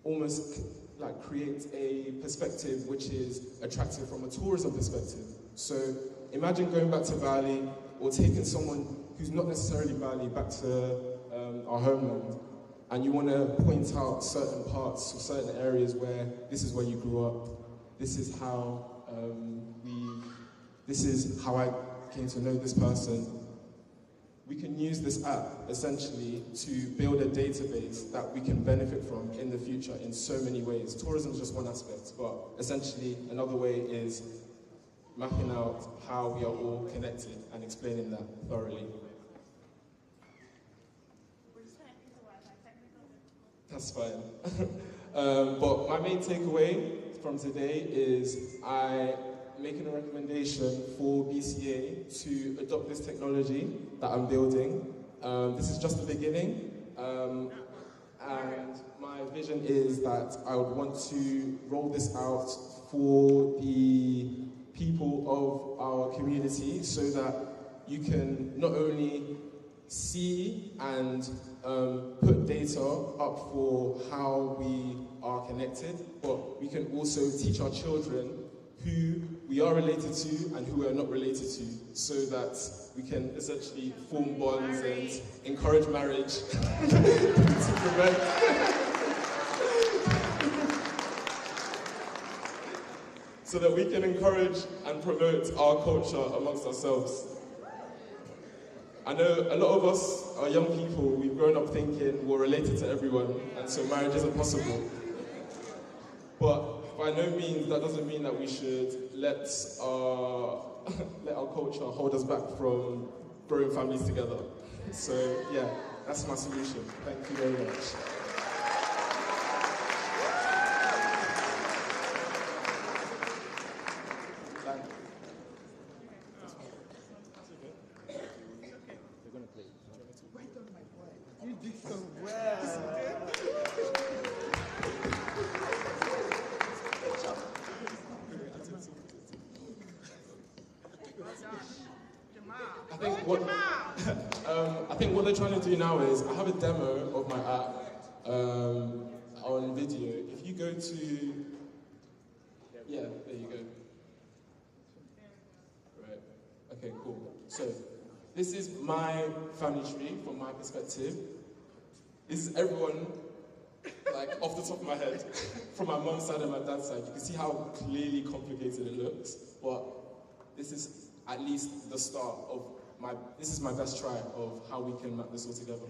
almost like create a perspective which is attractive from a tourism perspective. So imagine going back to Bali or taking someone who's not necessarily Bali back to our homeland, and you want to point out certain parts or certain areas where this is where you grew up, this is how this is how I came to know this person. We can use this app essentially to build a database that we can benefit from in the future in so many ways. Tourism is just one aspect, but essentially another way is mapping out how we are all connected and explaining that thoroughly. That's fine. But my main takeaway from today is I'm making a recommendation for BCA to adopt this technology that I'm building. This is just the beginning, and my vision is that I would want to roll this out for the people of our community so that you can not only see and put data up for how we are connected, but we can also teach our children who we are related to and who we are not related to, so that we can essentially form bonds and encourage marriage to prevent so that we can encourage and promote our culture amongst ourselves. I know a lot of us are young people, we've grown up thinking we're related to everyone, and so marriage isn't possible. But by no means, that doesn't mean that we should let our culture hold us back from growing families together. So yeah, that's my solution. Thank you very much. You did so well. I think what they're trying to do now is, I have a demo of my app on video. If you go to, yeah, there you go. Right, okay, cool. So, this is my family tree from my perspective. This is everyone, like off the top of my head, from my mom's side and my dad's side. You can see how clearly complicated it looks, but this is at least the start of this is my best try of how we can map this all together.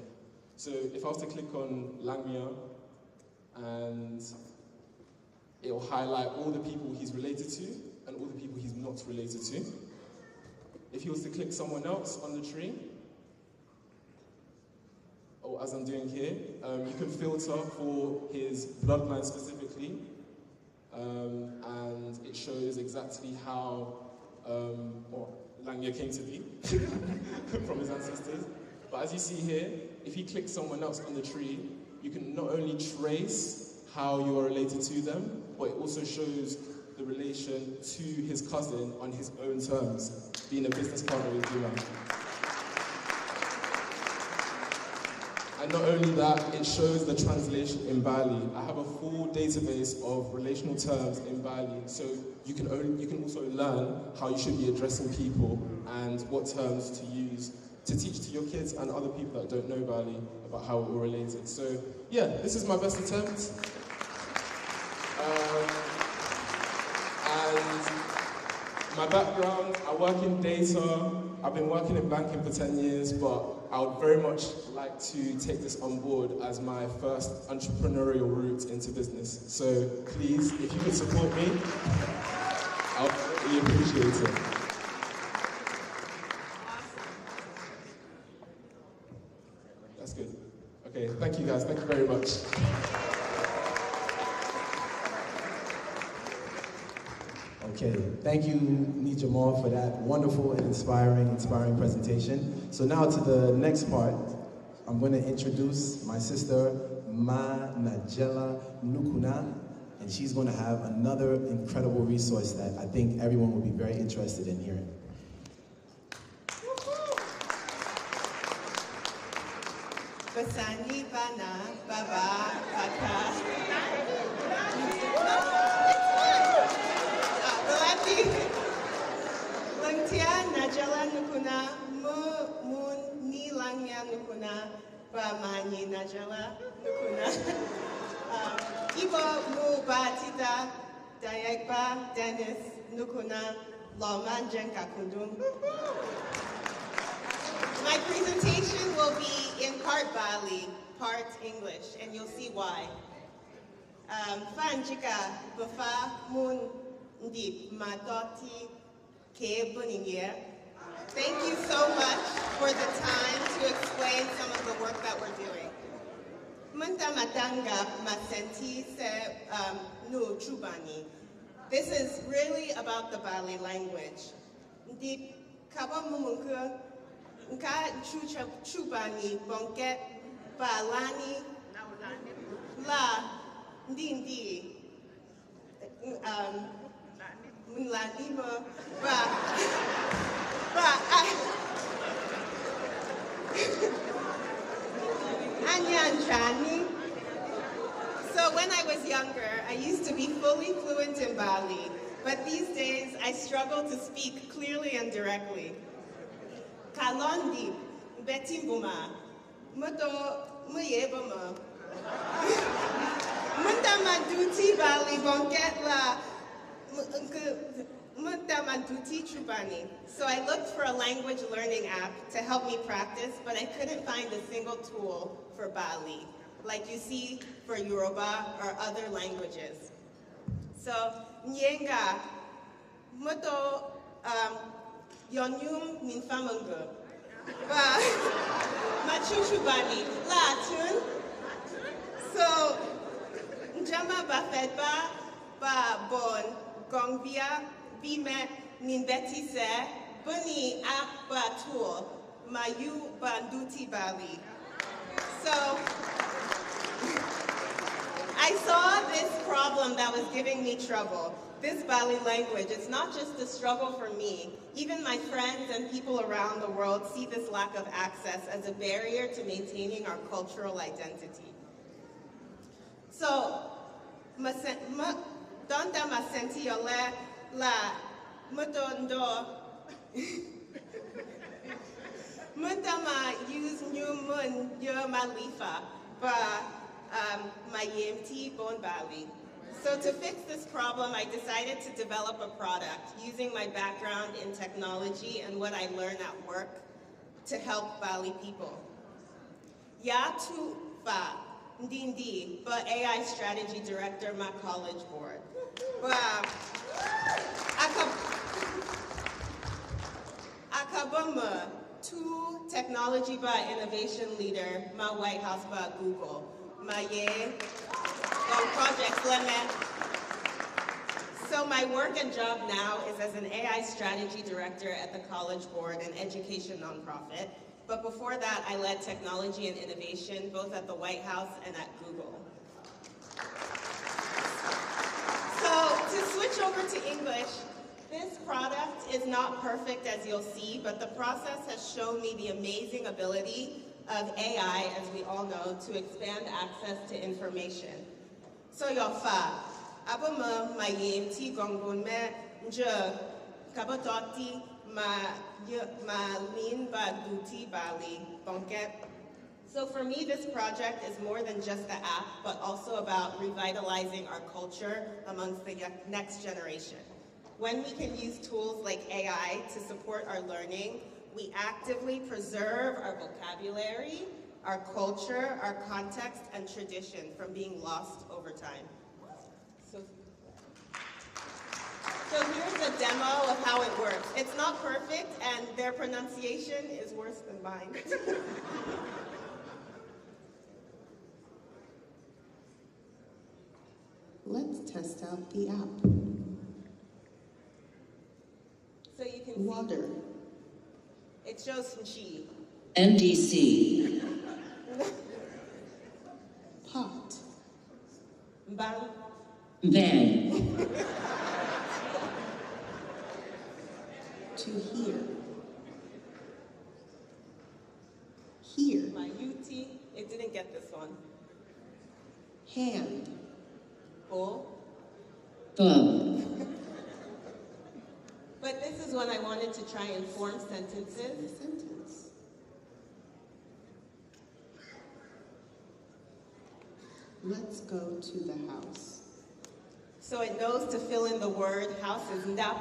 So if I was to click on Langmia, and it'll highlight all the people he's related to and all the people he's not related to. If he was to click someone else on the tree, or as I'm doing here, you can filter for his bloodline specifically, and it shows exactly how Langya came to be from his ancestors. But as you see here, if you click someone else on the tree, you can not only trace how you are related to them, but it also shows the relation to his cousin on his own terms, being a business partner with Duma. And not only that, it shows the translation in Bali. I have a full database of relational terms in Bali, so you can also learn how you should be addressing people and what terms to use to teach to your kids and other people that don't know Bali about how we're related. So yeah, this is my best attempt. And my background, I work in data. I've been working in banking for 10 years, but I would very much like to take this on board as my first entrepreneurial route into business. So please, if you could support me, I'll really appreciate it. That's good. Okay, thank you guys. Thank you very much. Okay, thank you, Nijamal, for that wonderful and inspiring presentation. So now to the next part, I'm going to introduce my sister, Ma Najela Nukuna, and she's going to have another incredible resource that I think everyone will be very interested in hearing. Basani Bana Baba Baka. Belati. Langtia Najala Nukuna Mun Ni Langya Nukuna Bamani Najala Nukuna. Ibo Mu Batita Dayakba Dennis Nukuna Loman Jenka Kundum. My presentation will be in part Bali, part English, and you'll see why. Fanjika Bufa Mun Ndip Madoti Ke Buningia. Thank you so much for the time to explain some of the work that we're doing. Munta Matanga Masenti Se Nu Chubani. This is really about the Bali language. Ndip Kaba Mumunka Nka Chubani Bonket Balani La Ndindi Munlanima Anyan Chani. So when I was younger, I used to be fully fluent in Bali, but these days I struggle to speak clearly and directly. Kalondi, Betimbuma, Muto Muyebama. Muntamaduti Bali Bonket La Muntamaduti Chubani. So I looked for a language learning app to help me practice, but I couldn't find a single tool for Bali, like you see for Yoruba or other languages. So Nyenga, Muto Yonyum Ninfamungu. Machuchubani. Latun. So Njama Bafedba Ba Bon Gongbia Bime Ninbeti Se Buni Akba Tool Mayu Banduti Bali. So I saw this problem that was giving me trouble. This Bali language, it's not just a struggle for me. Even my friends and people around the world see this lack of access as a barrier to maintaining our cultural identity. So, Donda Masenti Ole La Mutondo Mutama use new mun yo malifa ba my yemti bon Bali. So to fix this problem, I decided to develop a product using my background in technology and what I learned at work to help Bali people. Ya tu ba ndindi ba AI strategy director my college board. Ba akabama two technology ba innovation leader my White House ba Google. My project limit. So my work and job now is as an AI strategy director at the College Board, an education nonprofit. But before that, I led technology and innovation, both at the White House and at Google. So to switch over to English, this product is not perfect as you'll see, but the process has shown me the amazing ability of AI, as we all know, to expand access to information. So yofa, abama ma yemti gongon me nje kabototi ma lin ba duti Bali bonket. So for me, this project is more than just the app, but also about revitalizing our culture amongst the next generation. When we can use tools like AI to support our learning, we actively preserve our vocabulary, our culture, our context, and tradition from being lost over time. So here's a demo of how it works. It's not perfect, and their pronunciation is worse than mine. Let's test out the app. So you can Water. See, it shows chi. NDC. Pot. Bang. Van. To hear. Here. My UT, it didn't get this one. Hand. Full. Full. But this is when I wanted to try and form sentences. Sentence. Let's go to the house. So it knows to fill in the word house is ndap.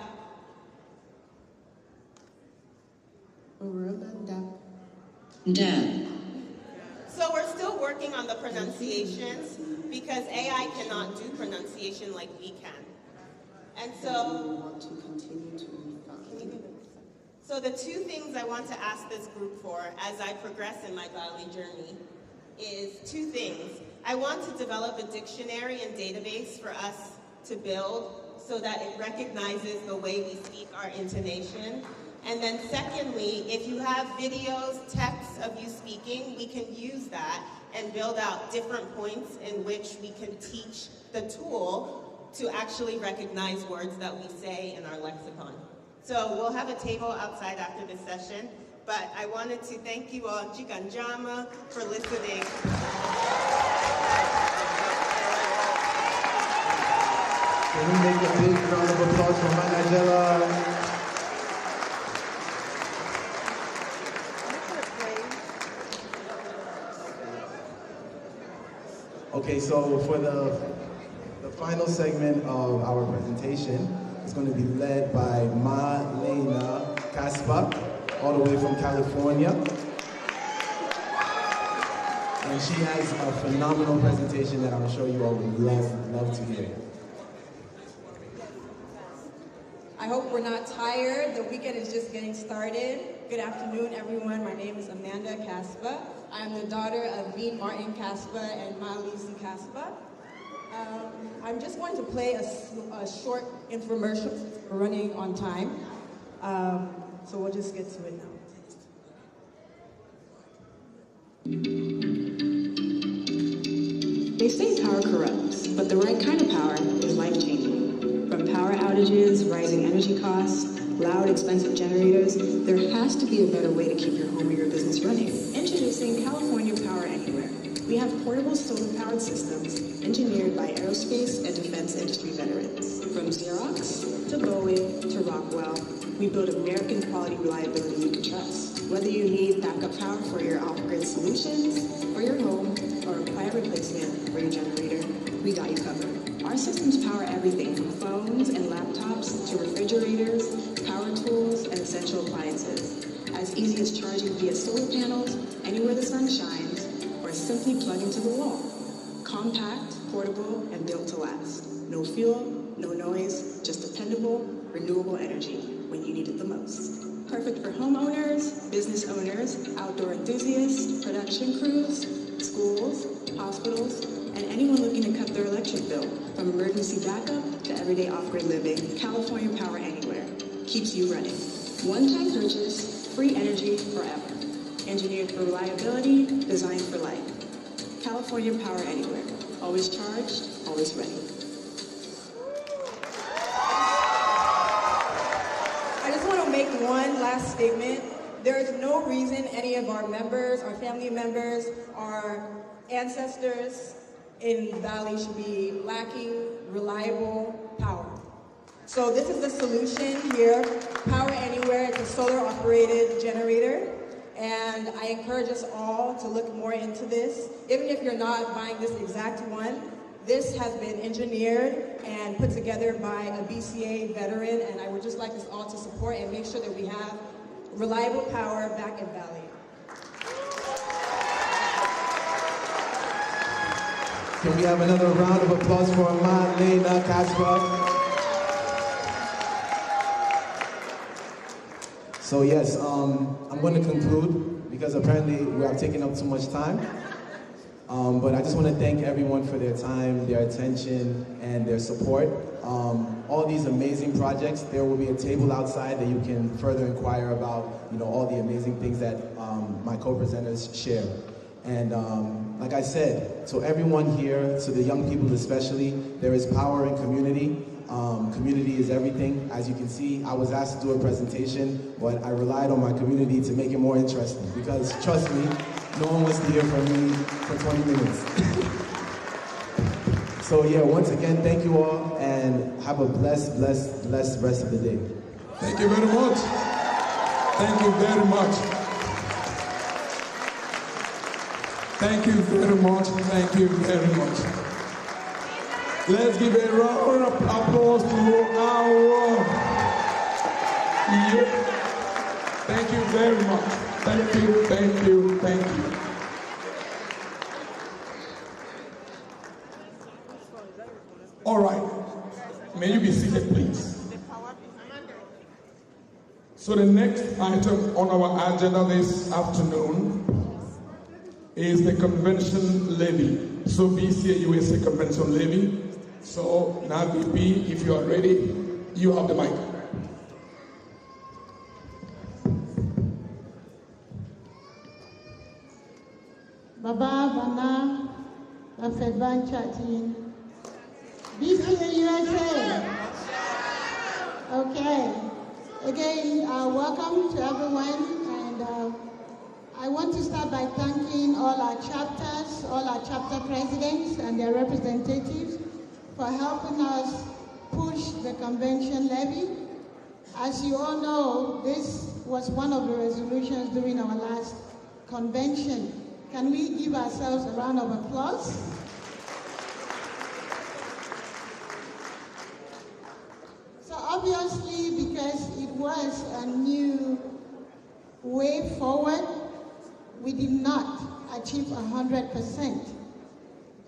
Ndap. So we're still working on the pronunciations because AI cannot do pronunciation like we can. And so, we want to continue to refine. So the two things I want to ask this group for as I progress in my Bali journey is two things. I want to develop a dictionary and database for us to build so that it recognizes the way we speak, our intonation. And then secondly, if you have videos, texts of you speaking, we can use that and build out different points in which we can teach the tool to actually recognize words that we say in our lexicon. So we'll have a table outside after this session, but I wanted to thank you all, Jikanjama, for listening. Can we make a big round of applause for Nigella? Okay, so for the final segment of our presentation, it's going to be led by Marlena Kaspa, all the way from California. And she has a phenomenal presentation that I'm sure you all would love to hear. I hope we're not tired. The weekend is just getting started. Good afternoon, everyone. My name is Amanda Kaspa. I am the daughter of Dean Martin Kaspa and Malisi Kaspa. I'm just going to play a short infomercial. We're running on time. So we'll just get to it now. They say power corrupts, but the right kind of power is life-changing. From power outages, rising energy costs, loud, expensive generators, there has to be a better way to keep your home or your business running. Introducing California Power Anywhere. We have portable solar-powered systems engineered by aerospace and defense industry veterans. From Xerox to Boeing to Rockwell, we build American-quality reliability you can trust. Whether you need backup power for your off-grid solutions, for your home, or a plant replacement for your generator, we got you covered. Our systems power everything from phones and laptops to refrigerators, power tools, and essential appliances. As easy as charging via solar panels anywhere the sun shines, or simply plug into the wall. Compact, portable, and built to last. No fuel, no noise, just dependable, renewable energy when you need it the most. Perfect for homeowners, business owners, outdoor enthusiasts, production crews, schools, hospitals, and anyone looking to cut their electric bill. From emergency backup to everyday off-grid living, California Power Anywhere keeps you running. One-time purchase, free energy forever. Engineered for reliability, designed for life. California Power Anywhere. Always charged, always ready. I just want to make one last statement. There is no reason any of our members, our family members, our ancestors in Bali should be lacking reliable power. So this is the solution here, Power Anywhere. It's a solar-operated generator. And I encourage us all to look more into this. Even if you're not buying this exact one, this has been engineered and put together by a BCA veteran, and I would just like us all to support and make sure that we have reliable power back in Bali. Can we have another round of applause for Marlena Kaspa? So yes, I'm going to conclude because apparently we have taken up too much time. But I just want to thank everyone for their time, their attention, and their support. All these amazing projects, there will be a table outside that you can further inquire about, all the amazing things that my co-presenters share. And like I said, to everyone here, to the young people especially, there is power in community. Community is everything. As you can see, I was asked to do a presentation, but I relied on my community to make it more interesting because, trust me, no one wants to hear from me for 20 minutes. So yeah, once again, thank you all, and have a blessed rest of the day. Thank you very much. Thank you very much. Thank you very much. Thank you very much. Let's give a round of applause to our... Yeah. Thank you very much. Thank you, thank you, thank you. All right. May you be seated, please. So the next item on our agenda this afternoon is the convention levy. So BCA USA convention levy. So now VP, if you are ready, you have the mic. Baba, Bana, Bafedban Chatin, BCA USA. Okay. Again, welcome to everyone, and I want to start by thanking all our chapters, all our chapter presidents and their representatives for helping us push the convention levy. As you all know, this was one of the resolutions during our last convention. Can we give ourselves a round of applause? So obviously, because it was a new way forward, we did not achieve 100%.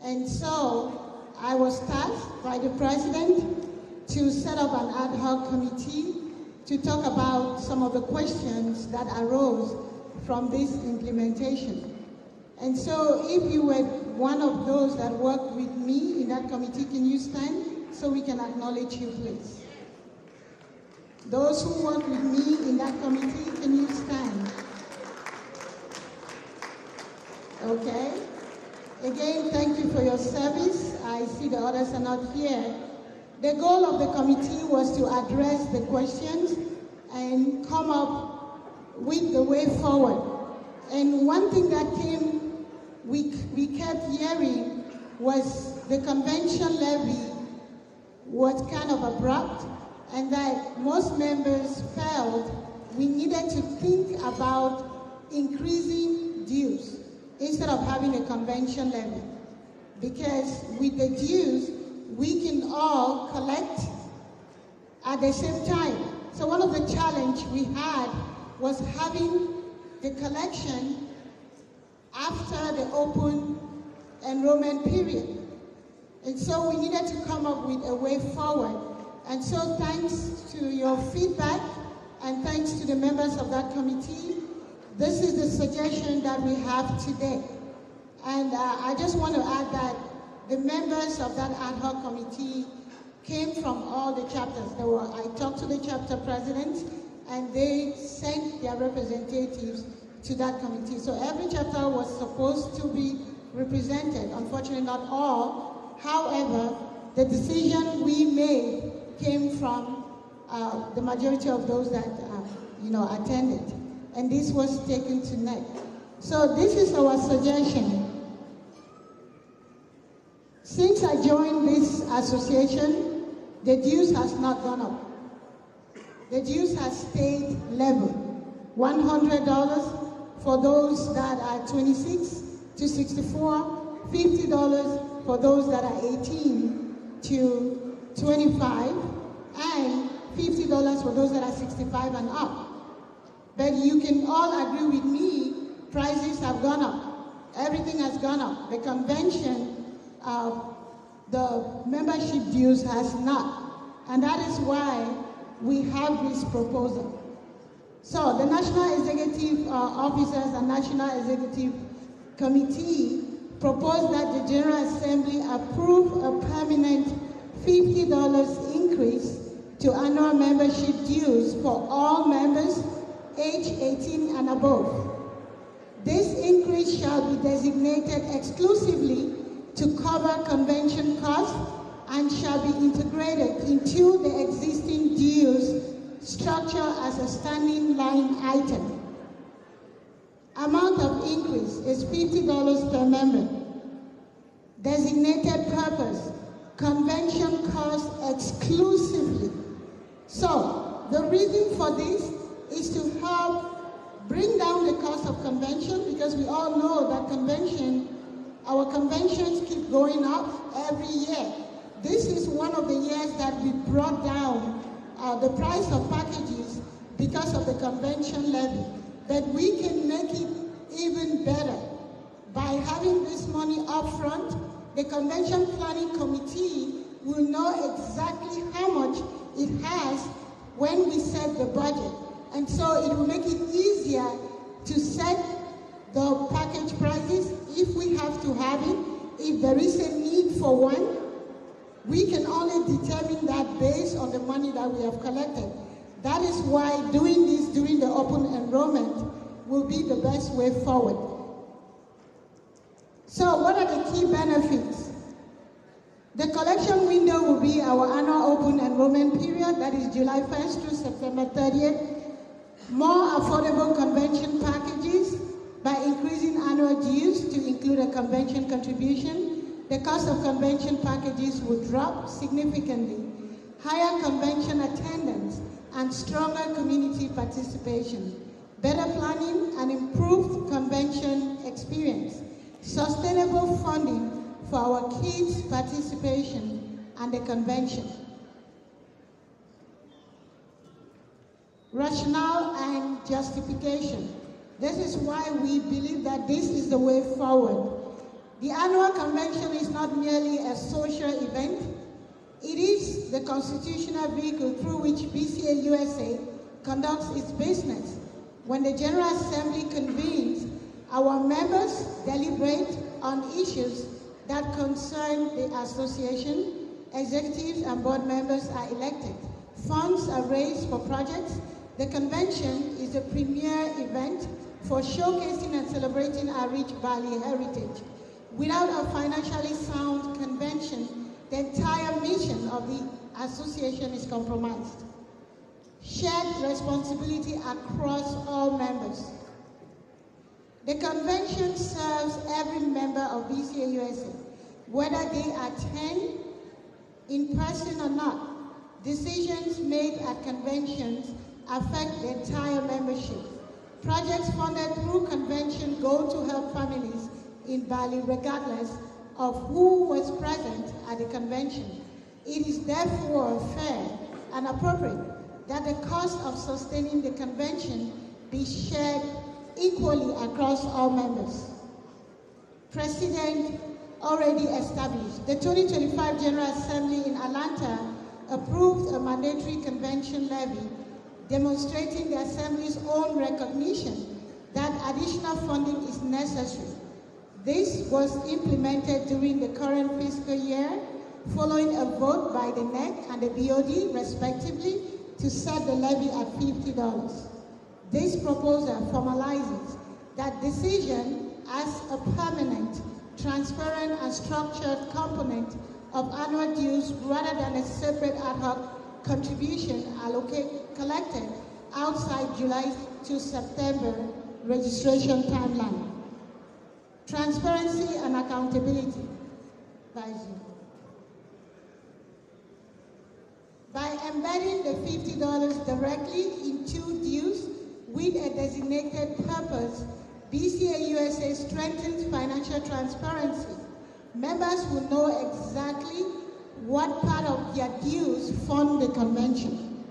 And so I was tasked by the president to set up an ad hoc committee to talk about some of the questions that arose from this implementation. And so if you were one of those that worked with me in that committee, can you stand so we can acknowledge you, please? Those who worked with me in that committee, can you stand? Okay. Again, thank you for your service. I see the others are not here. The goal of the committee was to address the questions and come up with the way forward. And one thing that we kept hearing was the convention levy was kind of abrupt, and that most members felt we needed to think about increasing dues instead of having a convention levy. Because with the dues, we can all collect at the same time. So one of the challenges we had was having the collection after the open enrollment period. And so we needed to come up with a way forward. And so thanks to your feedback and thanks to the members of that committee, this is the suggestion that we have today. And I just want to add that the members of that ad hoc committee came from all the chapters. I talked to the chapter presidents and they sent their representatives to that committee. So every chapter was supposed to be represented. Unfortunately, not all. However, the decision we made came from the majority of those that attended. And this was taken to NEC. So this is our suggestion. Since I joined this association, the dues has not gone up. The dues has stayed level. $100 for those that are 26 to 64, $50 for those that are 18 to 25, and $50 for those that are 65 and up. But you can all agree with me, prices have gone up. Everything has gone up. The convention, the membership dues has not. And that is why we have this proposal. So the National Executive Officers and National Executive Committee proposed that the General Assembly approve a permanent $50 increase to annual membership dues for all members age 18 and above. This increase shall be designated exclusively to cover convention costs and shall be integrated into the existing dues structure as a standing line item. Amount of increase is $50 per member. Designated purpose, convention cost exclusively. So, the reason for this is to help bring down the cost of convention, because we all know that our conventions keep going up every year. This is one of the years that we brought down the price of packages because of the convention levy. But we can make it even better by having this money up front. The convention planning committee will know exactly how much it has when we set the budget. And so it will make it easier to set the package prices if we have to have it. If there is a need for one, we can only determine that based on the money that we have collected. That is why doing this during the open enrollment will be the best way forward. So what are the key benefits? The collection window will be our annual open enrollment period, that is July 1st through September 30th. More affordable convention packages by increasing annual dues to include a convention contribution. The cost of convention packages will drop significantly. Higher convention attendance and stronger community participation. Better planning and improved convention experience. Sustainable funding for our kids' participation and the convention. Rationale and justification. This is why we believe that this is the way forward. The annual convention is not merely a social event. It is the constitutional vehicle through which BCA USA conducts its business. When the General Assembly convenes, our members deliberate on issues that concern the association. Executives and board members are elected. Funds are raised for projects. The convention is the premier event for showcasing and celebrating our rich Bali heritage. Without a financially sound convention, the entire mission of the association is compromised. Shared responsibility across all members. The convention serves every member of BCA USA, whether they attend in person or not. Decisions made at conventions affect the entire membership. Projects funded through convention go to help families in Bali regardless of who was present at the convention. It is therefore fair and appropriate that the cost of sustaining the convention be shared equally across all members. Precedent already established. The 2025 General Assembly in Atlanta approved a mandatory convention levy, demonstrating the Assembly's own recognition that additional funding is necessary. This was implemented during the current fiscal year, following a vote by the NEC and the BOD, respectively, to set the levy at $50. This proposal formalizes that decision as a permanent, transparent, and structured component of annual dues rather than a separate ad hoc contribution collected outside July to September registration timeline. Transparency and accountability. By embedding the $50 directly into dues with a designated purpose, BCA USA strengthens financial transparency. Members will know exactly what part of their dues fund the convention.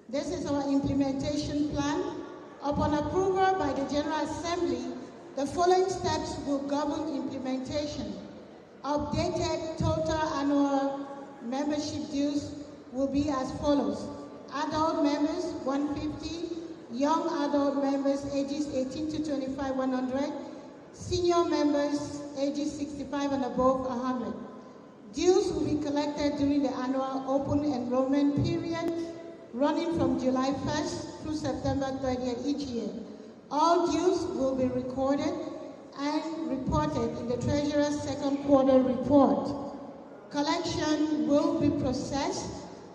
This is our implementation plan. Upon approval by the General Assembly, the following steps will govern implementation. Updated total annual membership dues will be as follows. Adult members, 150. Young adult members, ages 18 to 25, 100. Senior members, ages 65 and above, 100. Dues will be collected during the annual open enrollment period, running from July 1st through September 30th each year. All dues will be recorded and reported in the Treasurer's second quarter report. Collection will be processed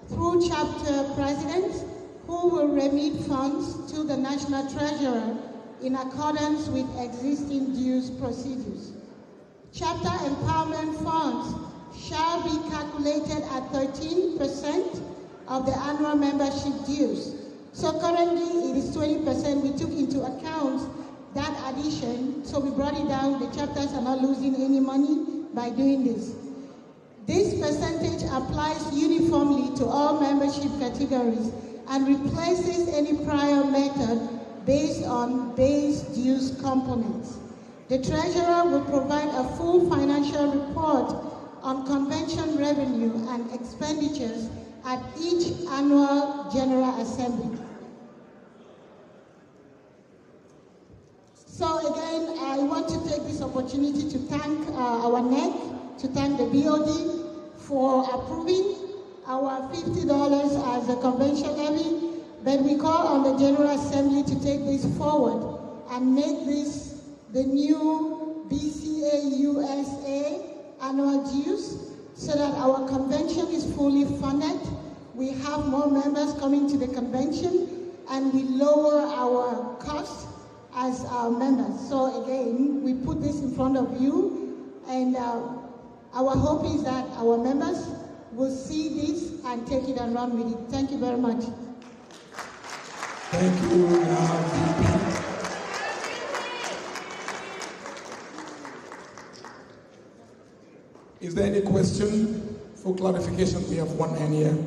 through chapter presidents who will remit funds to the National Treasurer in accordance with existing dues procedures. Chapter empowerment funds shall be calculated at 13% of the annual membership dues. So currently it is 20%. We took into account that addition, so we brought it down. The chapters are not losing any money by doing this. This percentage applies uniformly to all membership categories and replaces any prior method based on base dues components. The Treasurer will provide a full financial report on convention revenue and expenditures at each annual General Assembly. So again, I want to take this opportunity to thank our NEC, to thank the BOD for approving our $50 as a convention levy, but we call on the General Assembly to take this forward and make this the new BCA USA annual dues so that our convention is fully funded. We have more members coming to the convention and we lower our costs as our members. So again, we put this in front of you, and our hope is that our members will see this and take it and run with it. Thank you very much. Thank you, VP. Is there any question? For clarification, we have one hand here.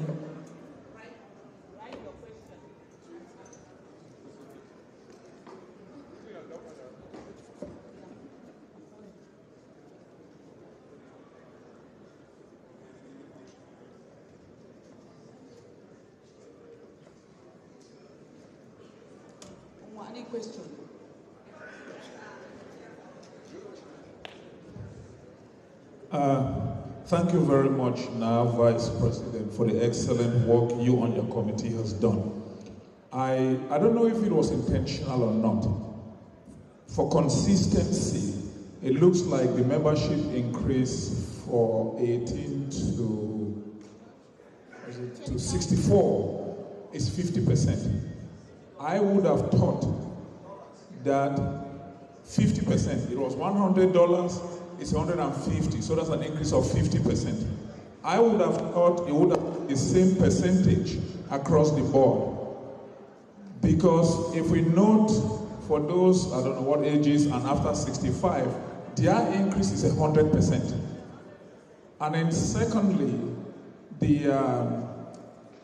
Any question? Thank you very much, now Vice President, for the excellent work you and your committee has done. I don't know if it was intentional or not. For consistency, it looks like the membership increase for 18 to 64 is 50%. I would have thought that 50%, it was $100, it's 150, so that's an increase of 50%. I would have thought it would have been the same percentage across the board. Because if we note for those, I don't know what ages, and after 65, their increase is 100%. And then secondly,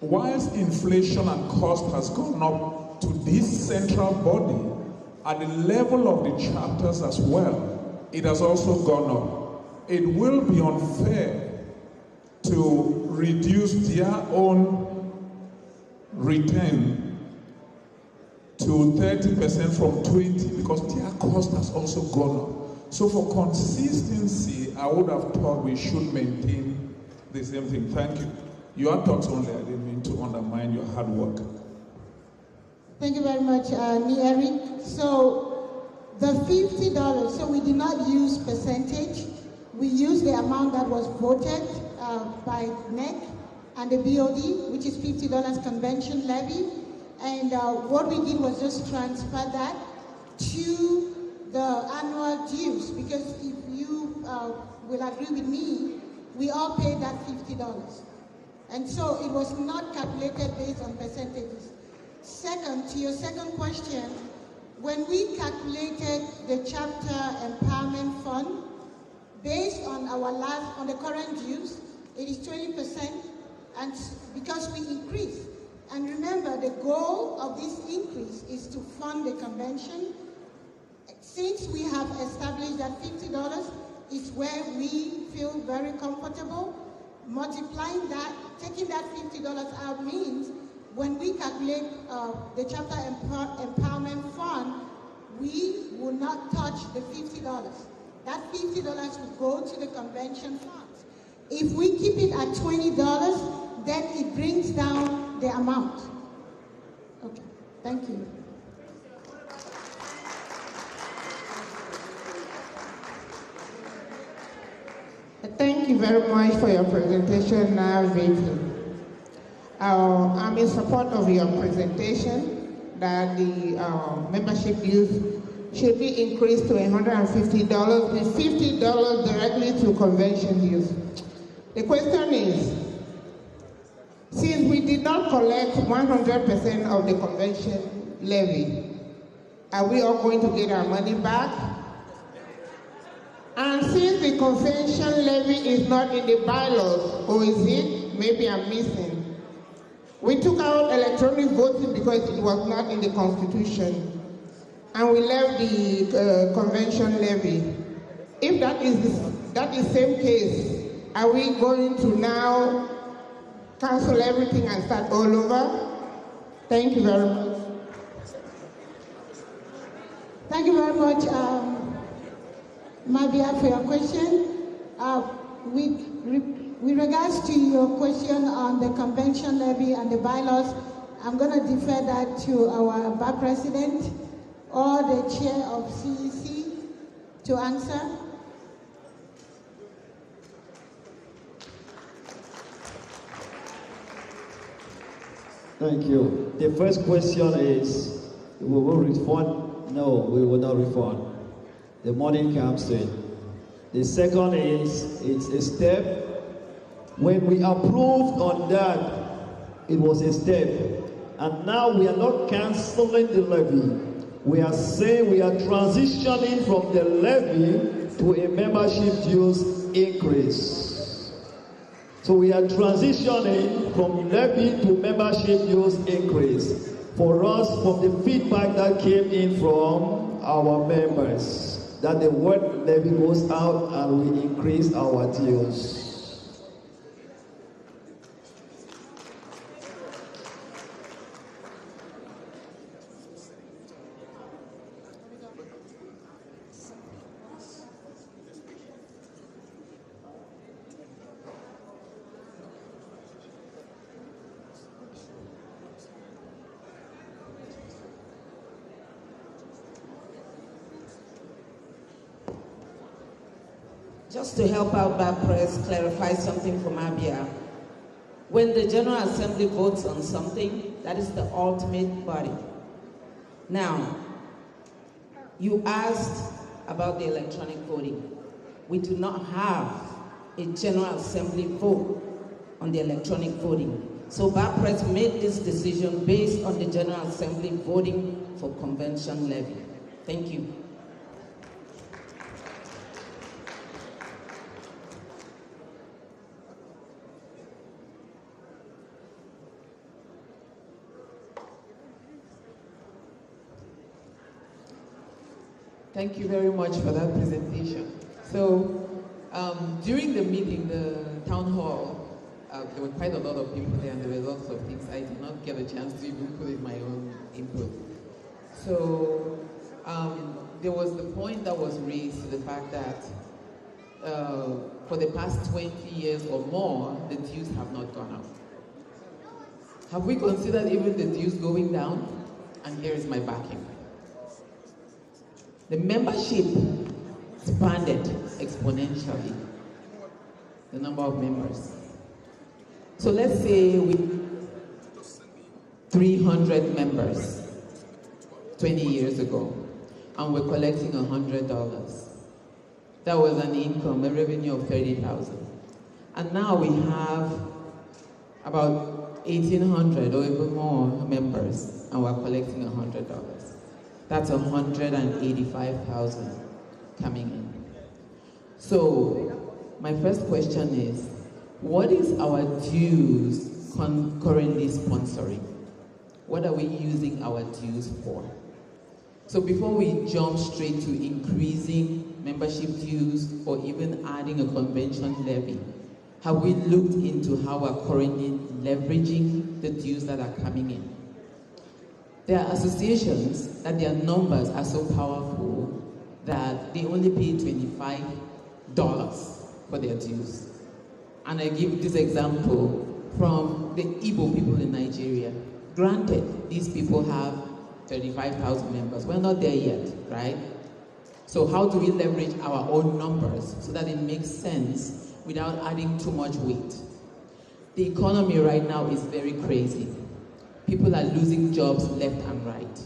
whilst inflation and cost has gone up to this central body, at the level of the chapters as well, it has also gone up. It will be unfair to reduce their own return to 30% from 20% because their cost has also gone up. So for consistency, I would have thought we should maintain the same thing. Thank you. Your thoughts only, I didn't mean to undermine your hard work. Thank you very much, Nieri. So the $50, so we did not use percentage. We used the amount that was voted by NEC and the BOD, which is $50 convention levy. And what we did was just transfer that to the annual dues, because if you will agree with me, we all paid that $50. And so it was not calculated based on percentages. Second, to your second question, when we calculated the chapter empowerment fund, based on on the current dues, it is 20%, and because we increased. And remember, the goal of this increase is to fund the convention. Since we have established that $50 is where we feel very comfortable, multiplying that, taking that $50 out means when we calculate the chapter empowerment fund, we will not touch the $50. That $50 will go to the convention funds. If we keep it at $20, then it brings down the amount. Okay, thank you. Thank you very much for your presentation, Vicky. I'm in support of your presentation that the membership dues should be increased to $150 with $50 directly to convention dues. The question is, since we did not collect 100% of the convention levy, are we all going to get our money back? And since the convention levy is not in the bylaws, or is it? Maybe I'm missing. We took out electronic voting because it was not in the Constitution, and we left the convention levy. If that is the same case, are we going to now cancel everything and start all over? Thank you very much. Thank you very much, Mabia, for your question. With regards to your question on the convention levy and the bylaws, I'm going to defer that to our BAR president or the chair of CEC to answer. Thank you. The first question is, we will refund? No, we will not refund. The money comes in. The second is, it's a step. When we approved on that, it was a step. And now we are not canceling the levy. We are saying we are transitioning from the levy to a membership dues increase. So we are transitioning from levy to membership dues increase. For us, from the feedback that came in from our members, that the word levy goes out and we increase our dues. Just to help out BAR Press, clarify something from Abia. When the General Assembly votes on something, that is the ultimate body. Now, you asked about the electronic voting. We do not have a General Assembly vote on the electronic voting. So BAR Press made this decision based on the General Assembly voting for convention levy. Thank you. Thank you very much for that presentation. So during the meeting, the town hall, there were quite a lot of people there and there were lots of things I did not get a chance to even put in my own input. So there was the point that was raised to the fact that for the past 20 years or more, the dues have not gone up. Have we considered even the dues going down? And here is my backing. The membership expanded exponentially, the number of members. So let's say we 300 members 20 years ago, and we're collecting $100. That was an income, a revenue of $30,000. And now we have about 1,800 or even more members, and we're collecting $100. That's $185,000 coming in. So my first question is, what is our dues currently sponsoring? What are we using our dues for? So before we jump straight to increasing membership dues or even adding a convention levy, have we looked into how we're currently leveraging the dues that are coming in? There are associations that their numbers are so powerful that they only pay $25 for their dues. And I give this example from the Igbo people in Nigeria. Granted, these people have 35,000 members. We're not there yet, right? So how do we leverage our own numbers so that it makes sense without adding too much weight. The economy right now is very crazy. People are losing jobs left and right.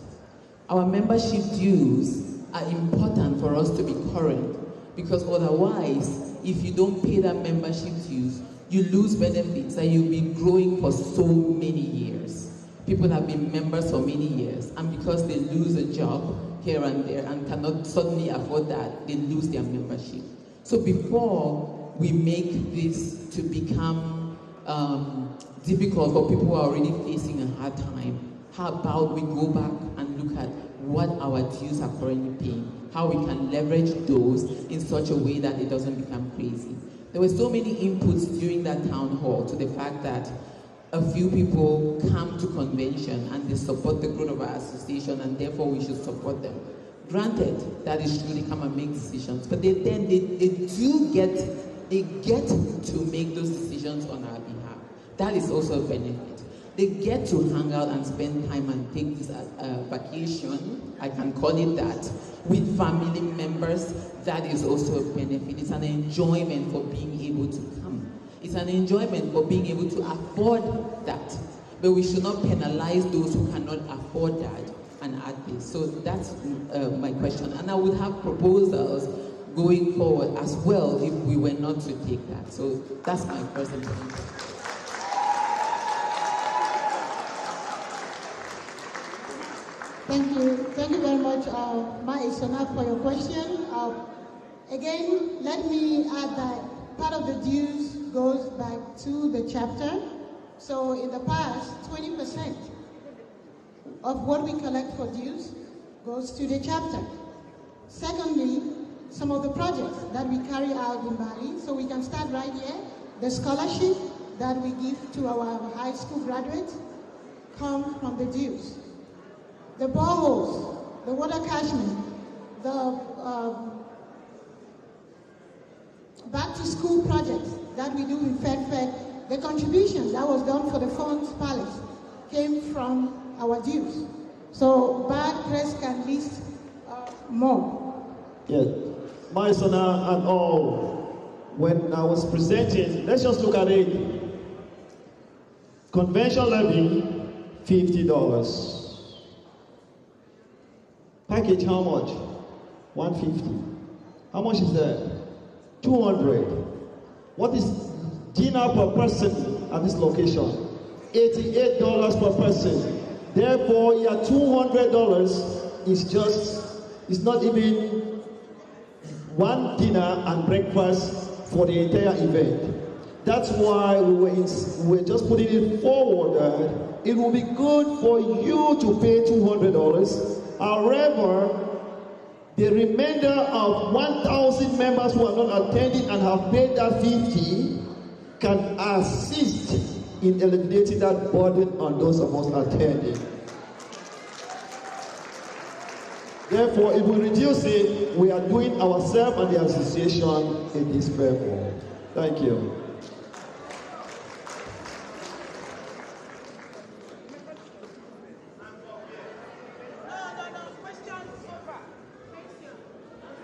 Our membership dues are important for us to be current, because otherwise, if you don't pay that membership dues, you lose benefits and you'll be growing for so many years. People have been members for many years, and because they lose a job here and there and cannot suddenly afford that, they lose their membership. So before we make this to become difficult for people who are already facing a hard time, how about we go back and look at what our dues are currently paying, how we can leverage those in such a way that it doesn't become crazy. There were so many inputs during that town hall to the fact that a few people come to convention and they support the growth of our association, and therefore we should support them. Granted, that is true, they come and make decisions, but they get to make those decisions on our behalf. That is also a benefit. They get to hang out and spend time and take this vacation, I can call it that, with family members. That is also a benefit. It's an enjoyment for being able to come. It's an enjoyment for being able to afford that. But we should not penalize those who cannot afford that and add this. So that's my question. And I would have proposals going forward as well if we were not to take that. So that's my first point. Thank you very much, Maisona, for your question. Again, let me add that part of the dues goes back to the chapter. So in the past, 20% of what we collect for dues goes to the chapter. Secondly, some of the projects that we carry out in Bali, so we can start right here, the scholarship that we give to our high school graduates come from the dues. The boreholes, the water catchment, the back to school projects that we do in Fed, the contributions that was done for the Funds Palace came from our dues. So Grace can list more. Yeah, Maisona and all, when I was presenting, let's just look at it. Convention levy, $50. Package how much? 150. How much is that? 200. What is dinner per person at this location? $88 per person. Therefore, your $200 is not even one dinner and breakfast for the entire event. That's why we're just putting it forward that it will be good for you to pay $200. However, the remainder of 1,000 members who are not attending and have paid that 50 can assist in eliminating that burden on those of us attending. Therefore, if we reduce it, we are doing ourselves and the association a disfavor. Thank you.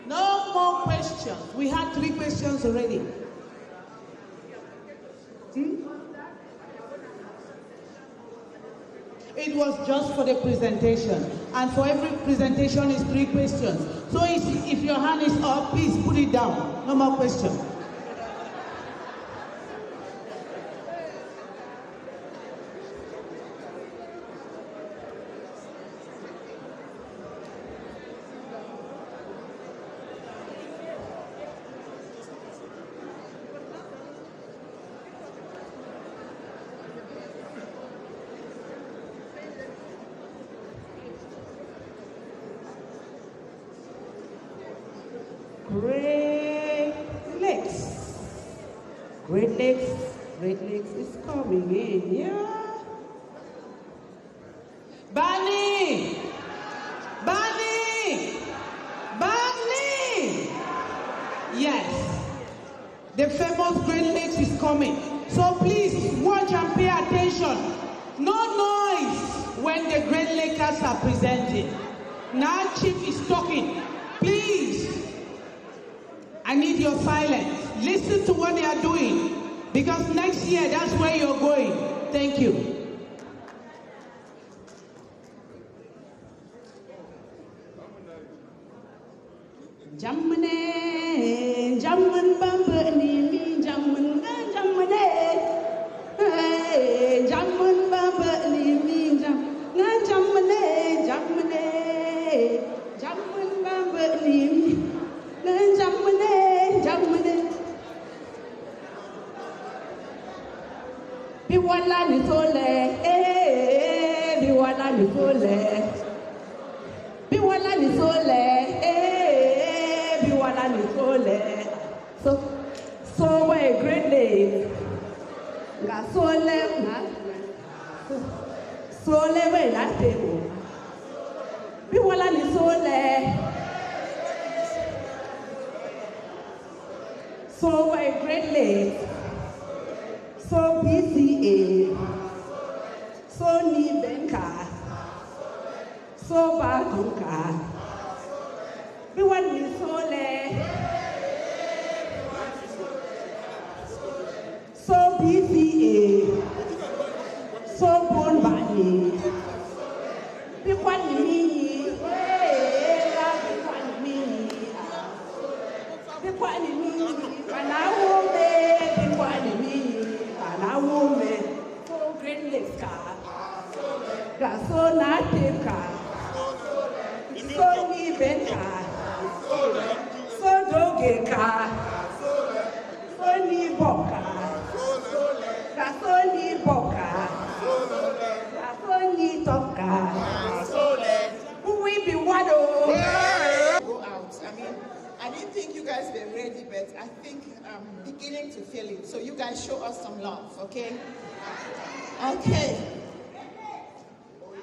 No more questions. We had 3 questions already. It was just for the presentation. And for every presentation is 3 questions. So if your hand is up, please put it down. No more questions. Great Lakes is coming in, yeah. Bunny! Yes. The famous Great Lakes is coming. So please watch and pay attention. No noise when the Great Lakers are presenting. Now Chief is talking. Please, I need your silence. Listen to what they are doing. Because next year, that's where you're going. Thank you. Jamane, jaman bamba ni jaman jamane, jaman bamba ni jamane, jamane, jaman bamba ni jamane, jamane. Biwala ni tole, biwala ni tole, biwala ni tole. So we're great day. Got so left, so left, last table. We want to so left. So we're great day. So BCA, so Nibenka, so Bagunka. We want to so left. So BCA, so born body, people need me, people need me, and I won't be, people need me, and I won't be, so great next car, that's so native car, so even car, so doggy car, so knee car. Kasoni boka, kasoni toka, who will be wado? Go out. I mean, I didn't think you guys were ready, but I think I'm beginning to feel it. So you guys show us some love, okay? Okay.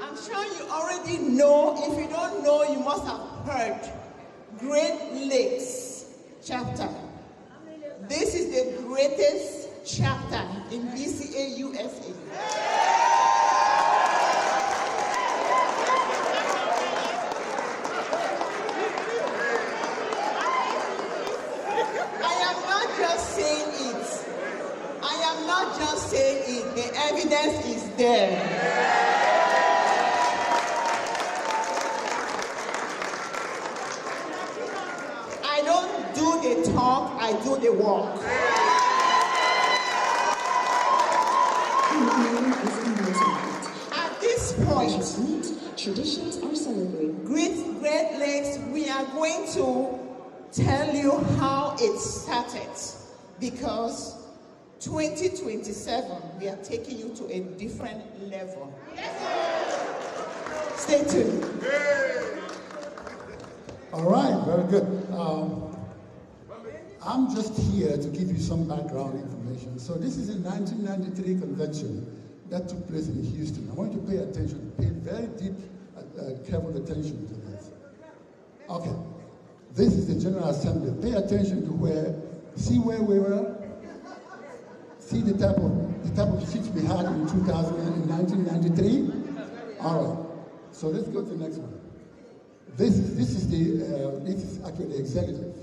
I'm sure you already know. If you don't know, you must have heard. Great Lakes chapter. This is the greatest chapter in BCA USA. I am not just saying it. I am not just saying it. The evidence is there. I don't do the talk, I do the walk. At this point, traditions are celebrated. Great Lakes, we are going to tell you how it started, because 2027, we are taking you to a different level. Stay tuned. All right, very good. I'm just here to give you some background information. So this is a 1993 convention that took place in Houston. I want you to pay attention, pay very deep, careful attention to this. Okay, this is the General Assembly. Pay attention to see where we were, see the type of seats we had in 1993. All right, so let's go to the next one. This is actually the executive.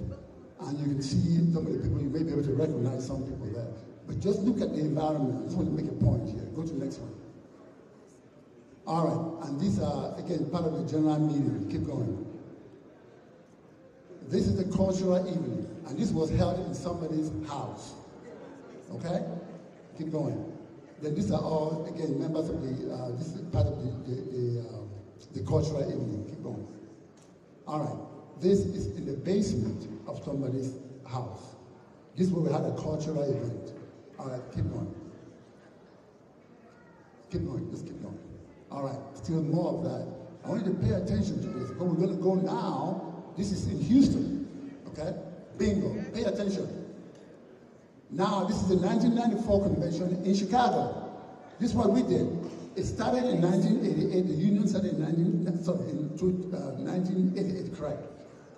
And you can see some of the people, you may be able to recognize some people there. But just look at the environment. I just want to make a point here. Go to the next one. All right, and these are, again, part of the general meeting. Keep going. This is the cultural evening, and this was held in somebody's house. Okay? Keep going. Then these are all, again, members of this is part of the cultural evening. Keep going. All right. This is in the basement of somebody's house. This is where we had a cultural event. All right, keep going. Keep going, just keep going. All right, still more of that. I want you to pay attention to this. But we're going to go now. This is in Houston, okay? Bingo, pay attention. Now, this is the 1994 convention in Chicago. This is what we did. It started in 1988. The union started in 1988, correct.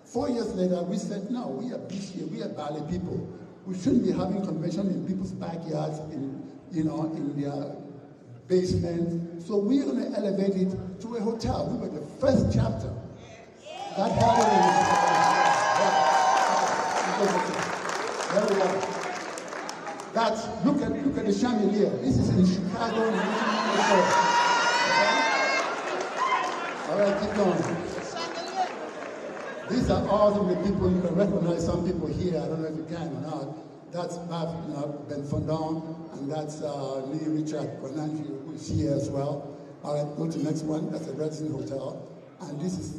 4 years later, we said, no, we are BCA, we are Bali people. We shouldn't be having convention in people's backyards, in their basement. So we're going to elevate it to a hotel. We were the first chapter that held it in Chicago. There we go. That's, look at the chandelier. This is in Chicago. All right, keep going. These are all of the people, you can recognize some people here. I don't know if you can or not. That's Ben Fondon, and that's Lee Richard Bonanji, who is here as well. All right, go to the next one. That's a Radisson Hotel. And this is,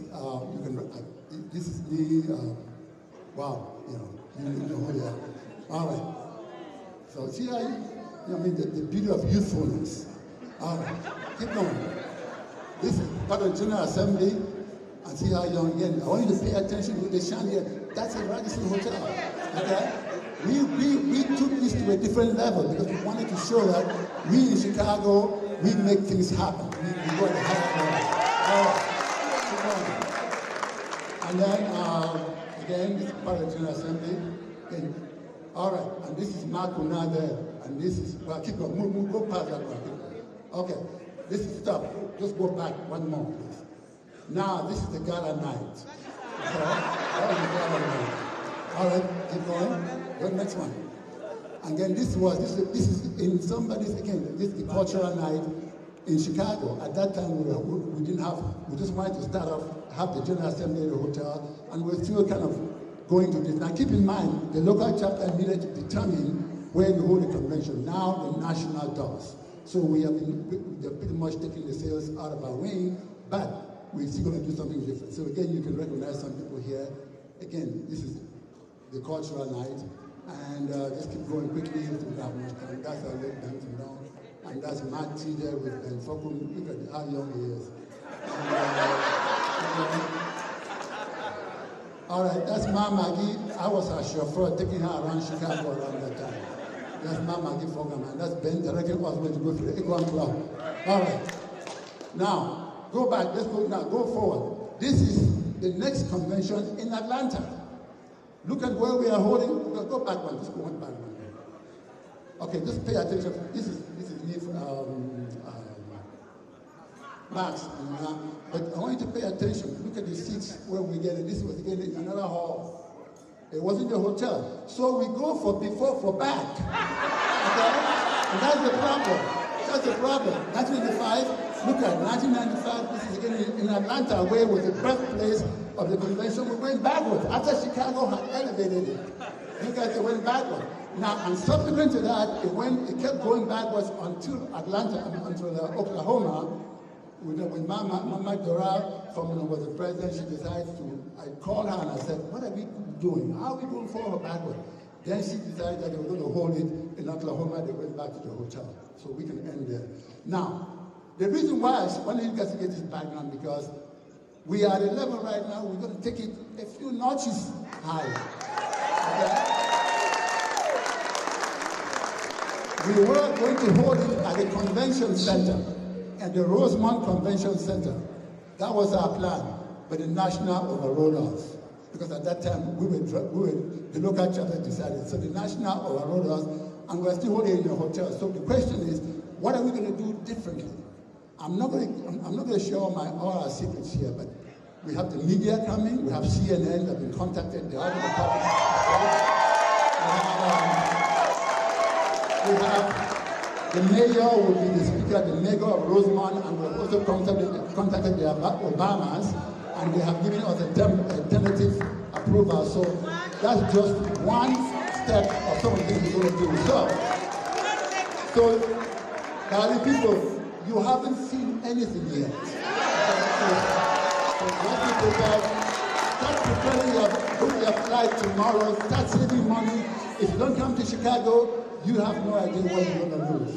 this is the, wow, you know who they are. All right. So see how I mean, the beauty of youthfulness. All right, keep going. This is part of the General Assembly, and see how young again. I want you to pay attention to the chandelier. That's a Radisson Hotel. Okay? We took this to a different level because we wanted to show that we in Chicago, we make things happen. We go at a higher level. And then, again, this is part of the General Assembly. Okay. All right, and this is Mark Una there, and this is, well, keep going, move, go past that one. Okay, this is stop. Just go back one more, please. Now, this is the gala night. Okay? That was the gala night. All right, keep going. Go to the next one. And then this is in somebody's, again, this is the cultural night in Chicago. At that time, we didn't have, we just wanted to start off, have the General Assembly in the hotel, and we're still kind of going to this. Now keep in mind, the local chapter needed to determine where you hold the convention. Now the national does. So we have they're pretty much taking the sales out of our wing, but we're still going to do something different. So again, you can recognize some people here. Again, this is the cultural night. And just keep going quickly if we have much time. That's our late dancing down. And that's Matt T there with Ben Fokum. Look at how young he is. All right, that's Ma Maggie. I was her chauffeur taking her around Chicago around that time. That's Ma Maggie Fokum, and that's Ben directing us where to go to the Iguan Club. All right. Now, go back. Let's go now. Go forward. This is the next convention in Atlanta. Look at where we are holding. Go back one. Just go one back one. Okay, just pay attention. This is me, Max. But I want you to pay attention. Look at the seats where we get it. This was again in another hall. It wasn't the hotel. So we go for before for back. Okay? And that's the problem. That's the problem. 1995, look at 1995. This is again in Atlanta, where it was the birthplace of the convention. We went backwards. After Chicago had elevated it, you guys went backwards. Now, and subsequent to that, it kept going backwards until Atlanta, until Oklahoma. When Mama Doral was the president, she decided to, I called her and I said, what are we doing? How are we going forward backward? Then she decided that they were going to hold it in Oklahoma. They went back to the hotel. So we can end there. Now, the reason why I wanted you guys to get this background, because we are at a level right now, we're going to take it a few notches higher. Okay? We were going to hold it at the convention center, at the Rosemont Convention Center. That was our plan, but the national overrode us. Because at that time, the local chapter decided. So the national overrode us, and we're still holding it in a hotel. So the question is, what are we going to do differently? I'm not going to share all our secrets here, but we have the media coming. We have CNN that have been contacted. They are going to come. We have the mayor will be the speaker, the mayor of Rosemont, and we've also contacted the Obamas, and they have given us a tentative approval. So that's just one step of some of the things we're going to do. So, darling people, you haven't seen anything yet. So let's be prepared. Start preparing your flight tomorrow. Start saving money. If you don't come to Chicago, you have no idea what you're going to lose.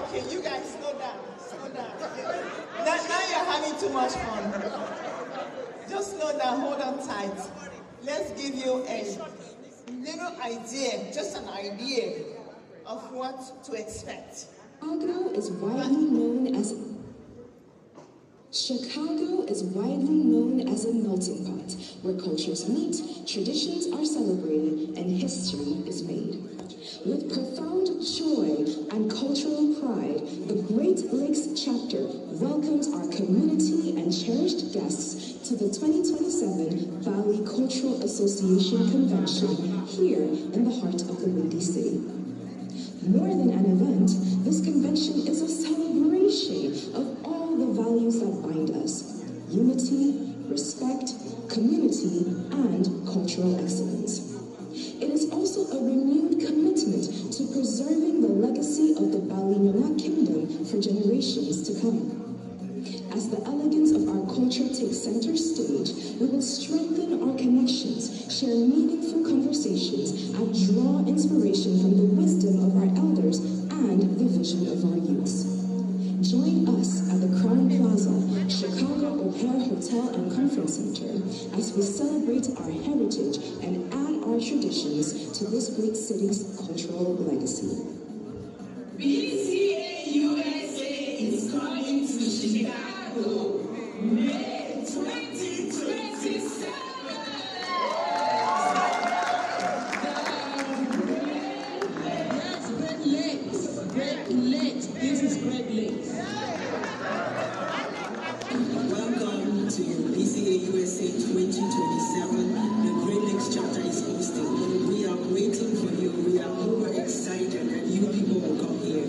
Okay, you guys slow down. Now you're having too much fun. Just slow down, hold on tight. Let's give you a little idea, just an idea of what to expect. Chicago is widely known as a melting pot where cultures meet, traditions are celebrated, and history is made. With profound joy and cultural pride, the Great Lakes chapter welcomes our community and cherished guests to the 2027 Valley Cultural Association Convention here in the heart of the Windy City. More than an event, this convention is a celebration of all the values that bind us: unity, respect, community, and cultural excellence. It is also a renewed commitment to preserving the legacy of the Balinyona Kingdom for generations to come. As the elegance of our culture takes center stage, we will strengthen our connections, share meaningful conversations, and draw inspiration from the wisdom of our elders and the vision of our youths. Join us at the Crown Plaza, Chicago O'Hare Hotel and Conference Center as we celebrate our heritage and add our traditions to this great city's cultural legacy. BCA USA is coming to Chicago, May 2027. Great Lakes. This is Great Lakes. Welcome to BCA USA 2027. The Great Lakes chapter is hosting. We are waiting for you. We are overexcited that you people will come here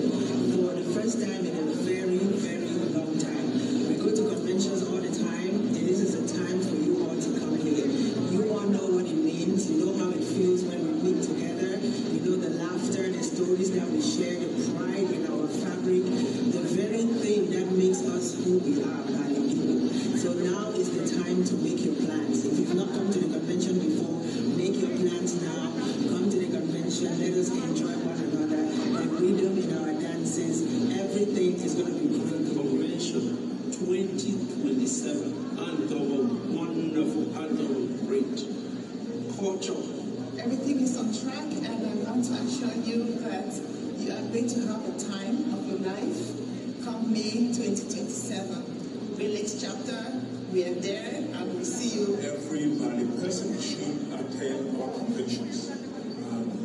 for the first time in a very, very long time. We go to conventions all the time, and this is a time for you all to come here. You all know what it means. You know how it feels when we meet together. You know the laughter, the stories that we share, the pride in our fabric, the very thing that makes us who we are, Bali people. So now is the time to make your plans. If you've not come to the convention before, make your plans now. Come to the convention. Let us enjoy one another. The rhythm in our dances. Everything is going to be great. Convention 2027. And our wonderful, and our great culture. Everything is on track, and I want to assure you that you are going to have the time of your life come May 2027. Great Lakes chapter, we are there, and we see you. Every Valley person should attend our conventions,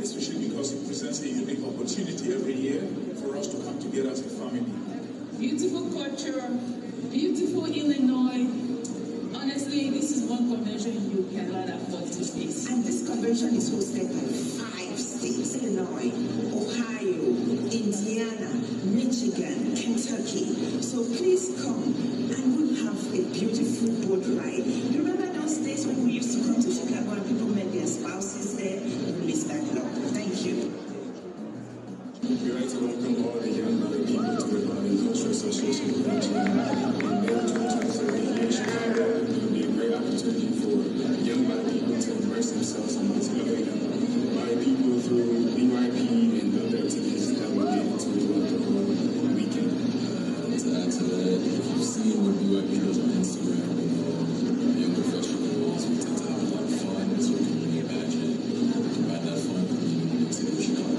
especially because it presents a unique opportunity every year for us to come together as a family. Beautiful culture, beautiful Illinois. Honestly, this is one convention you cannot afford to miss. And this convention is hosted by 5 states: Illinois, Ohio, Indiana, Michigan, Kentucky. So please come, and we'll have a beautiful boat ride. You remember those days when we used to come to Chicago and people met their spouses there? We miss that a lot. Thank you. We'd like to welcome all the young Valley people to the Valley Cultural Association Convention in May 2027 here in Chicago. It will be a great opportunity for young Valley people to immerse themselves in multimedia. Valley people through BYP and other activities that will be able to throughout the whole weekend. To add to that, if you've seen what BYP does on Instagram, young professionals, we tend to have a lot of fun, so we can really imagine provide that fun for the city of Chicago.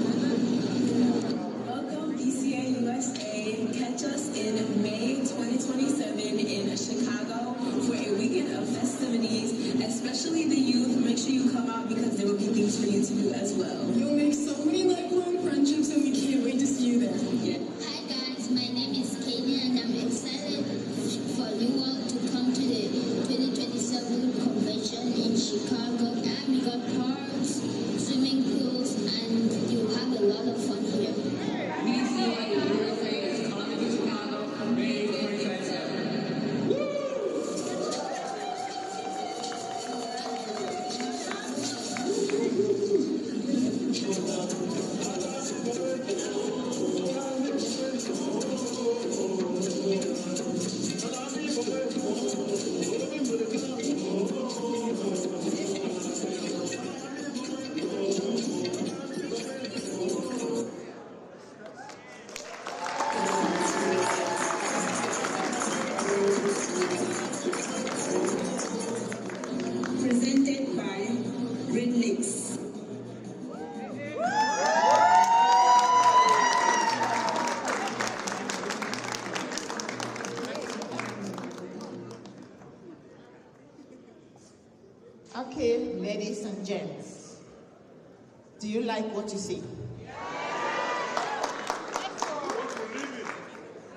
Welcome BCA USA. Catch us in May 2027 in Chicago for a weekend of festivities, especially the youth. Make sure you come out because there will be things for you to do as well. You'll make so many lifelong friendships, and we can't wait to see you there. Yeah. Hi guys, my name is Kenya, and I'm excited for you all to come to the 2027 convention in Chicago. And we got parks, swimming pools, and you'll have a lot of fun here. BCA USA is coming to Chicago May 2027. Woo! Presented by Great Lakes. Okay, ladies and gents, do you like what you see?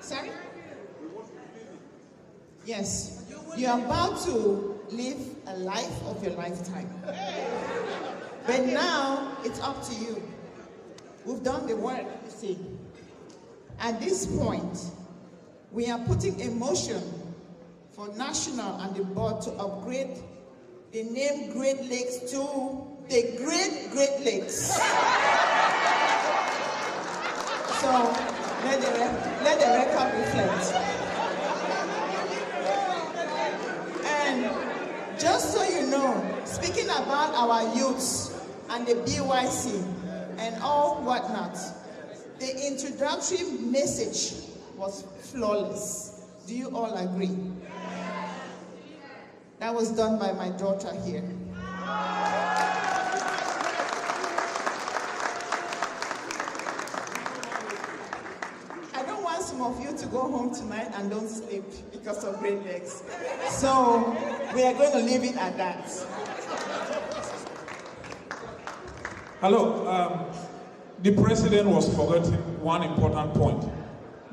Sorry? Yes. You are about to live a life of your lifetime. But now, it's up to you. We've done the work, you see. At this point, we are putting a motion for National and the board to upgrade the name Great Lakes to the Great Lakes. So, let the record reflect. And just so you know, speaking about our youths and the BYC and all whatnot, the introductory message was flawless. Do you all agree? That was done by my daughter here. I don't want some of you to go home tonight and don't sleep because of Great Lakes. So we are going to leave it at that. Hello. The president was forgetting one important point.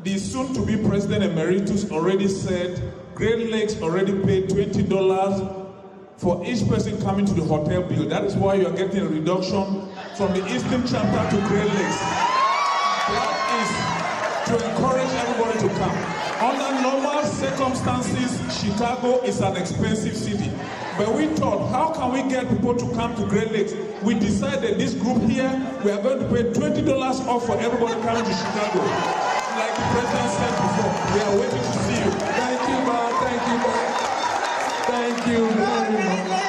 The soon-to-be president emeritus already said Great Lakes already paid $20 for each person coming to the hotel bill. That is why you are getting a reduction from the Eastern Chapter to Great Lakes. That is to encourage everybody to come. Under normal circumstances, Chicago is an expensive city. But we thought, how can we get people to come to Great Lakes? We decided this group here, we are going to pay $20 off for everybody coming to Chicago. Like the president said before, we are waiting to see you. Thank you, man. Thank you, man. Thank you very much.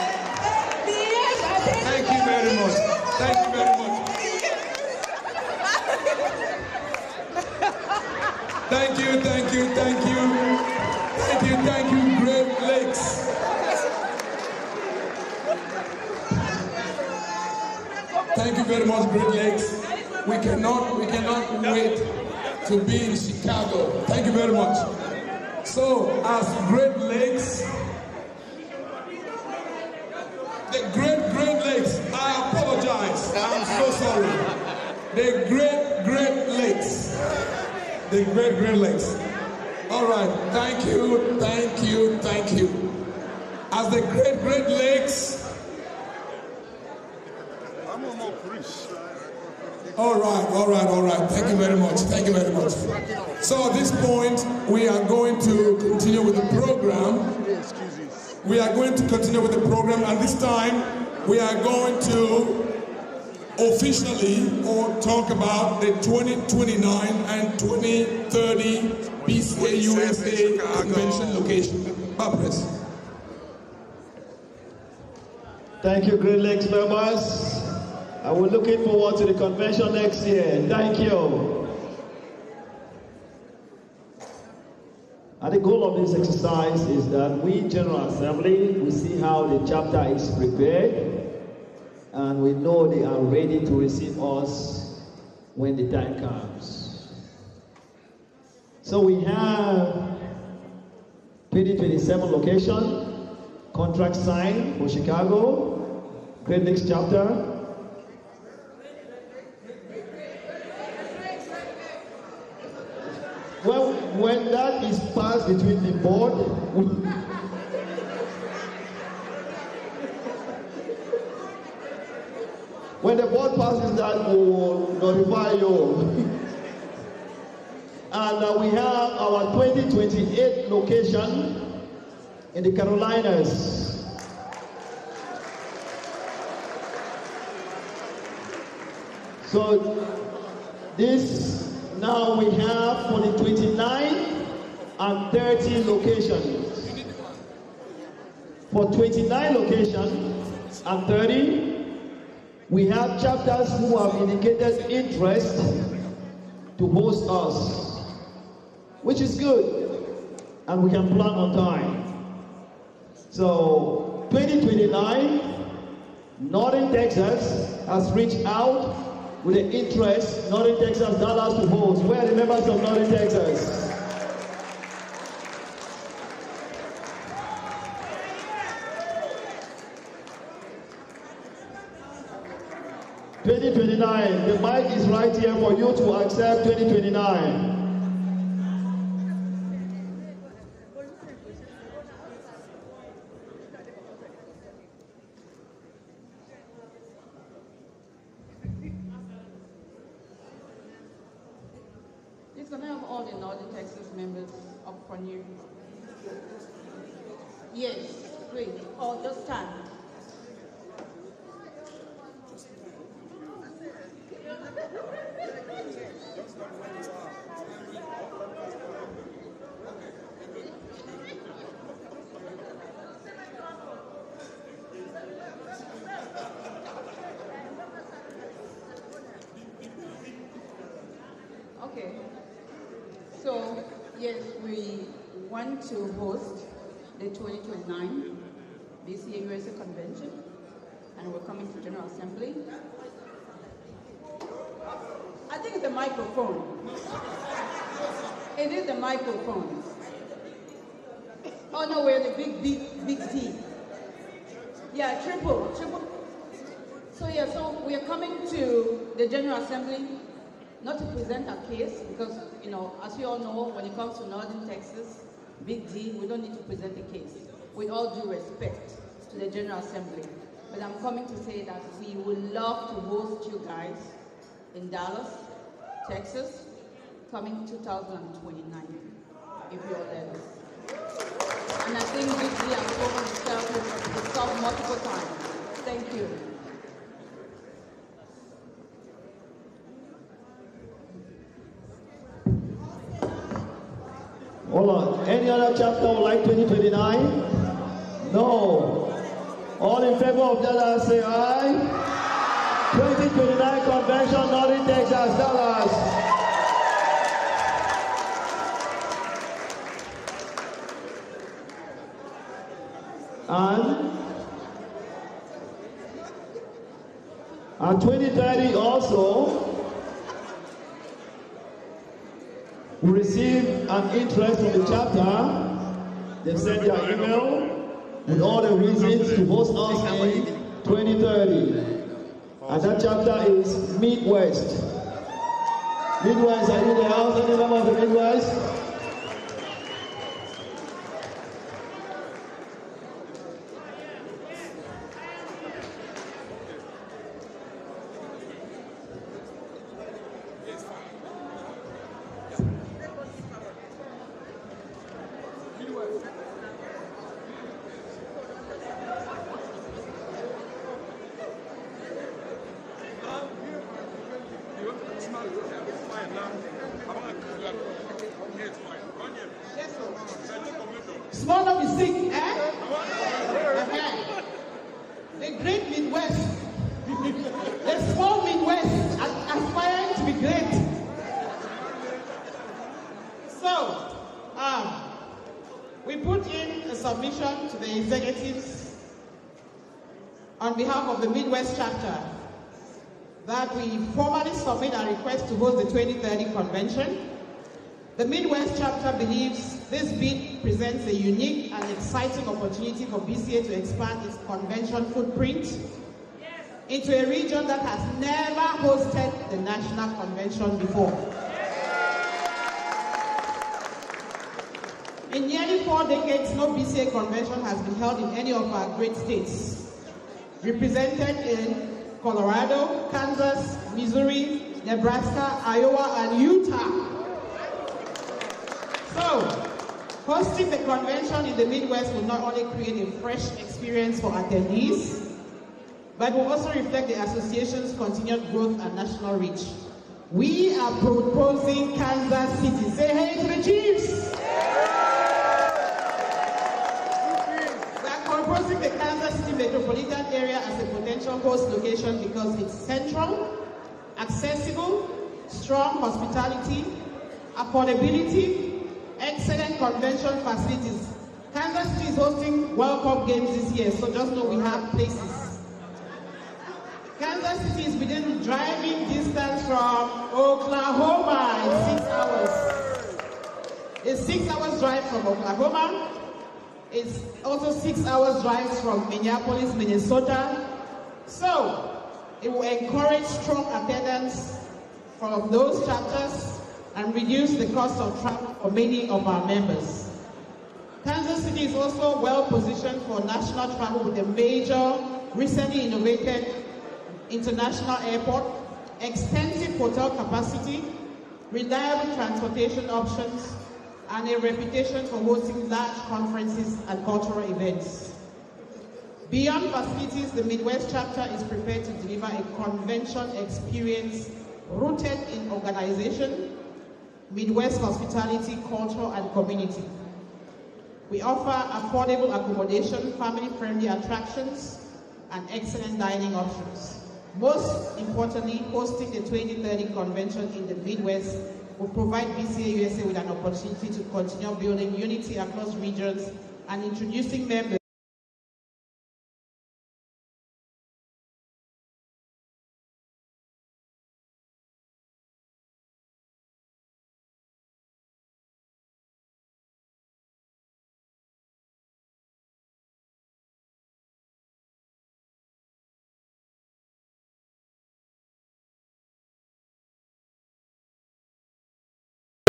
Thank you very much. Thank you very much. Thank you, thank you, thank you. Thank you, thank you, Great Lakes. Thank you very much, Great Lakes. We cannot wait to be in Chicago. Thank you very much. So, as Great Lakes, the Great Lakes, I apologize. I'm so sorry. The Great Lakes. The Great Lakes. All right. Thank you, thank you, thank you. As the Great Lakes. All right. Thank you very much. Thank you very much. So at this point, we are going to continue with the program. And this time, we are going to officially talk about the 2029 and 2030 BCA USA convention location. Papres. Thank you, Great Lakes members. And we're looking forward to the convention next year. Thank you. And the goal of this exercise is that we, General Assembly, we see how the chapter is prepared, and we know they are ready to receive us when the time comes. So we have 2027 location, contract signed for Chicago, Great Lakes chapter. Well, when that is passed between the board, when the board passes that, we will notify you. And we have our 2028 location in the Carolinas. So this now we have for the 29 and 30 locations. For 29 locations and 30, we have chapters who have indicated interest to host us, which is good, and we can plan on time. So 2029, Northern Texas has reached out with the interest, Northern Texas, Dallas to host. Where are the members of Northern Texas? 2029. The mic is right here for you to accept 2029. Please, can I have all the Northern Texas members up front here? Yes, great. Oh, just stand. Okay. So, yes, we want to host the 2029 BCA USA Convention, and we're coming to General Assembly. I think it's the microphone. It is the microphone. Oh no, we're the big D. Yeah, triple. So yeah, so we are coming to the General Assembly not to present our case, because, you know, as you all know, when it comes to Northern Texas, Big D, we don't need to present a case. With all due respect to the General Assembly. But I'm coming to say that we would love to host you guys in Dallas, Texas, coming 2029, if you'll let us. And I think Big D has proven itself multiple times. Thank you. Hold on. Any other chapter would like 2029? No. All in favor of Dallas, say aye. 2029 Convention, Northern Texas, Dallas. And 2030 also, we received an interest from the chapter. They've sent their email with all the reasons to host us in 2030. And that chapter is Midwest. Midwest, are you in the house? Any member of the Midwest? Small of is sick, eh? The great Midwest. The small Midwest aspiring to be great. So, we put in a submission to the executives on behalf of the Midwest chapter that we formally submit a request to host the 2030 convention. The Midwest chapter believes this bid presents a unique and exciting opportunity for BCA to expand its convention footprint into a region that has never hosted the national convention before. In nearly 4 decades, no BCA convention has been held in any of our great states, represented in Colorado, Kansas, Missouri, Nebraska, Iowa, and Utah. So, hosting the convention in the Midwest will not only create a fresh experience for attendees, but will also reflect the association's continued growth and national reach. We are proposing Kansas City. Say hey to the Chiefs! We are proposing the Kansas City metropolitan area as a potential host location because it's central, accessible, strong hospitality, affordability, excellent convention facilities. Kansas City is hosting World Cup games this year, so just know we have places. Kansas City is within driving distance from Oklahoma in 6 hours. It's 6 hours drive from Oklahoma. It's also 6 hours drive from Minneapolis, Minnesota. So, It will encourage strong attendance from those chapters and reduce the cost of travel for many of our members. Kansas City is also well positioned for national travel with a major, recently innovated international airport, extensive hotel capacity, reliable transportation options, and a reputation for hosting large conferences and cultural events. Beyond facilities, the Midwest chapter is prepared to deliver a convention experience rooted in organization, Midwest hospitality, culture, and community. We offer affordable accommodation, family-friendly attractions, and excellent dining options. Most importantly, hosting the 2030 convention in the Midwest will provide BCA USA with an opportunity to continue building unity across regions and introducing members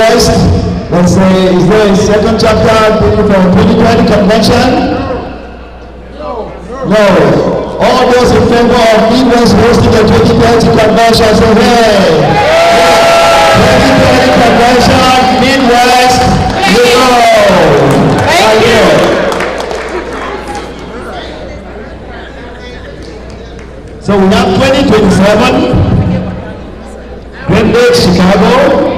Let's say, is there a second chapter for 2020 convention? No. All those in favor of Midwest hosting the 2020 convention, say hey. 2020 convention, Midwest, you go. Thank you. So we have 2027, Great Lakes, Chicago.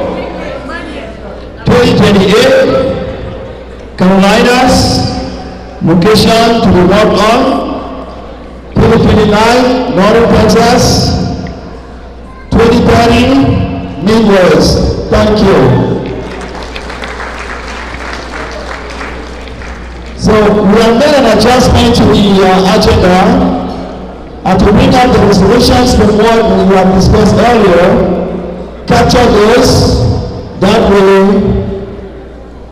2028, Carolinas, location to be worked on. 2029, Northern Texas. 2030, Midwest. Thank you. So we have made an adjustment to the agenda and to bring up the resolutions from what we have discussed earlier, capture those. That way,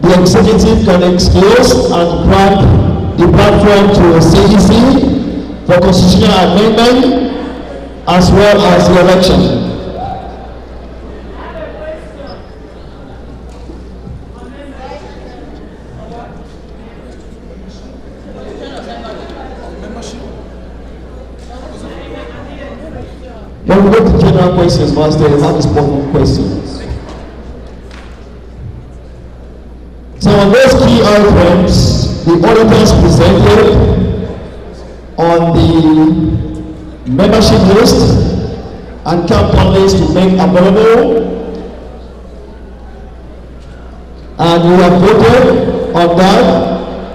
the executive can excuse and grant the platform to CEC for constitutional amendment as well as the election. When we go to general questions, Master, you have important questions. So on those key items, the auditors presented on the membership list and campaign list to make available, and we have voted on that,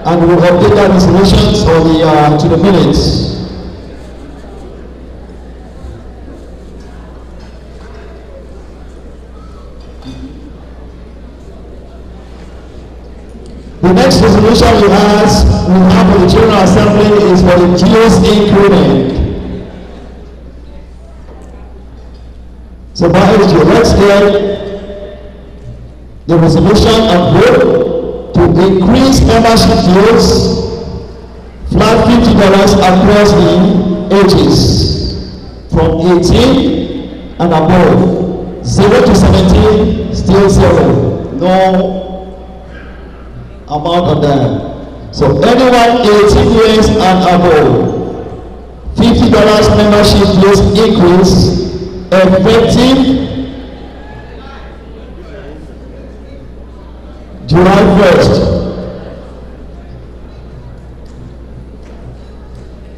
and we will update that resolutions on to the minutes. The next resolution we have for the General Assembly is for the GOs including. So by age, let's hear the resolution and vote to increase membership dues flat $50 across the ages from 18 and above. 0 to 17, still 0. No amount on that. So anyone 18 years and above, $50 membership dues increase effective July 1st.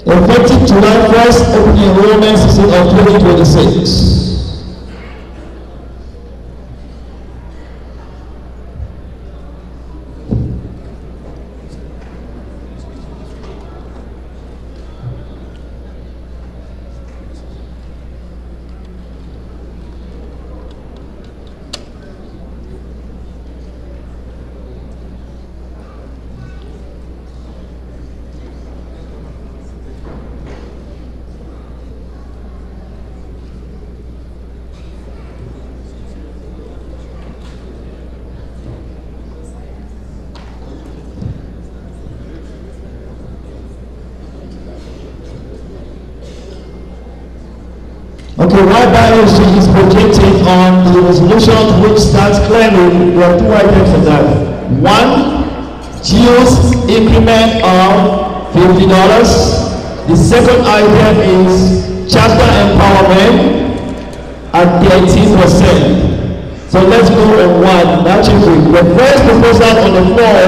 Effective July 1st, opening enrollment season of 2026. on the resolution which starts clearly. There are two items in that. One, GEO's increment of $50. The second item is chapter empowerment at 13%. So let's go on one. Naturally, the first proposal on the floor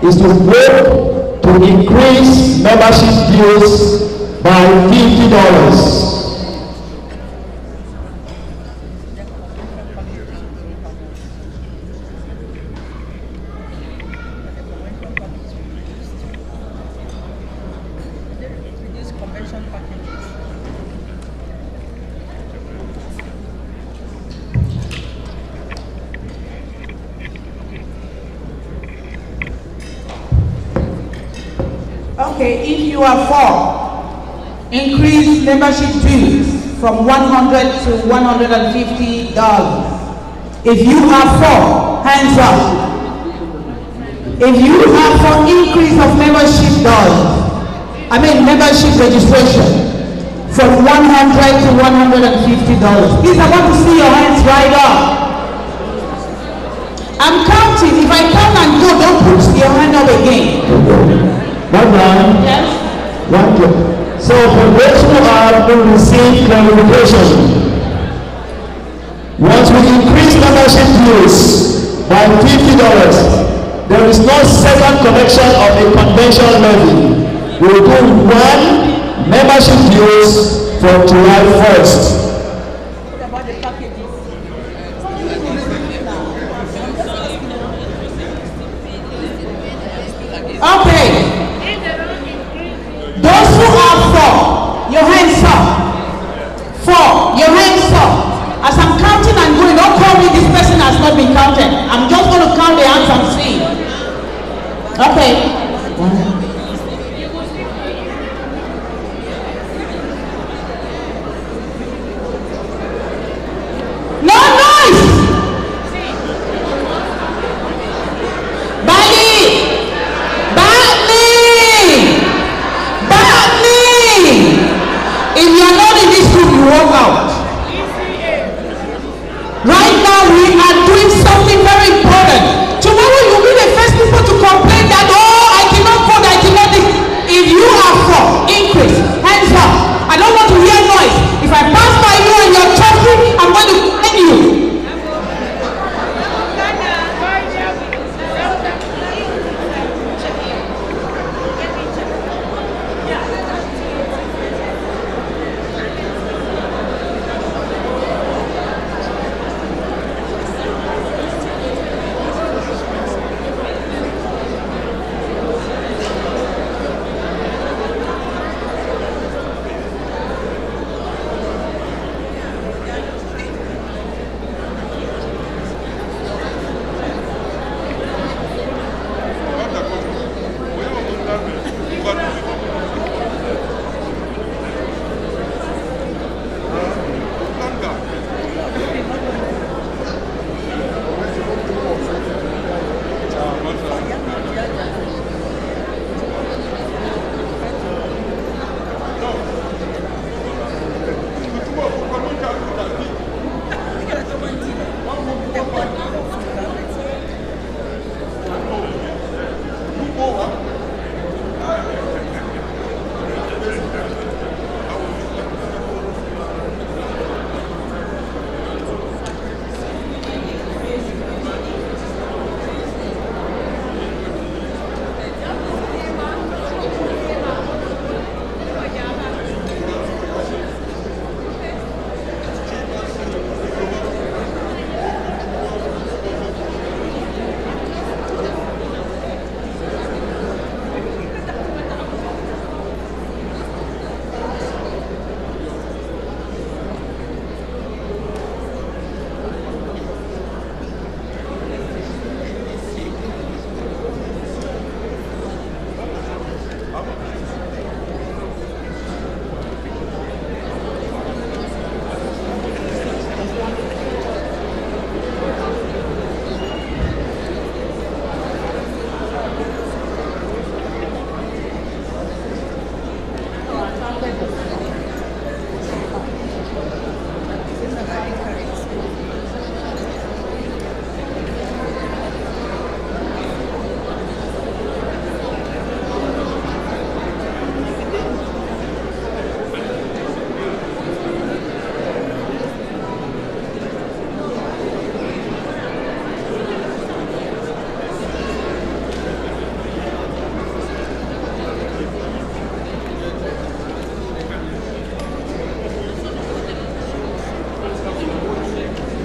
is to vote to increase membership dues by $50. Okay, if you are for, increase membership dues from $100 to $150. If you are for, hands up. If you are for increase of membership membership registration from $100 to $150. Please, I want to see your hands right up. I'm counting. If I count and go, don't put your hand up again. Yes. One job. So for those who are to receive clarification, once we increase membership dues by $50, there is no second collection of a convention levy. We will do one membership dues for July 1st. Okay. Those who are for, your hands up. For, your hands up. As I'm counting and going, don't call me this person has not been counted. I'm just going to count the hands and see. Okay.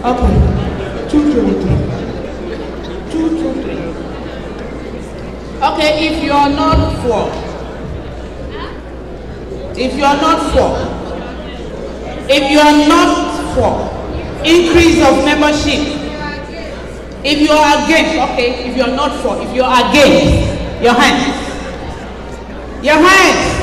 Okay. 223. 223. Okay, if you are not for, increase of membership, if you are against, okay, if you are not for, if you are against, your hands. Your hands.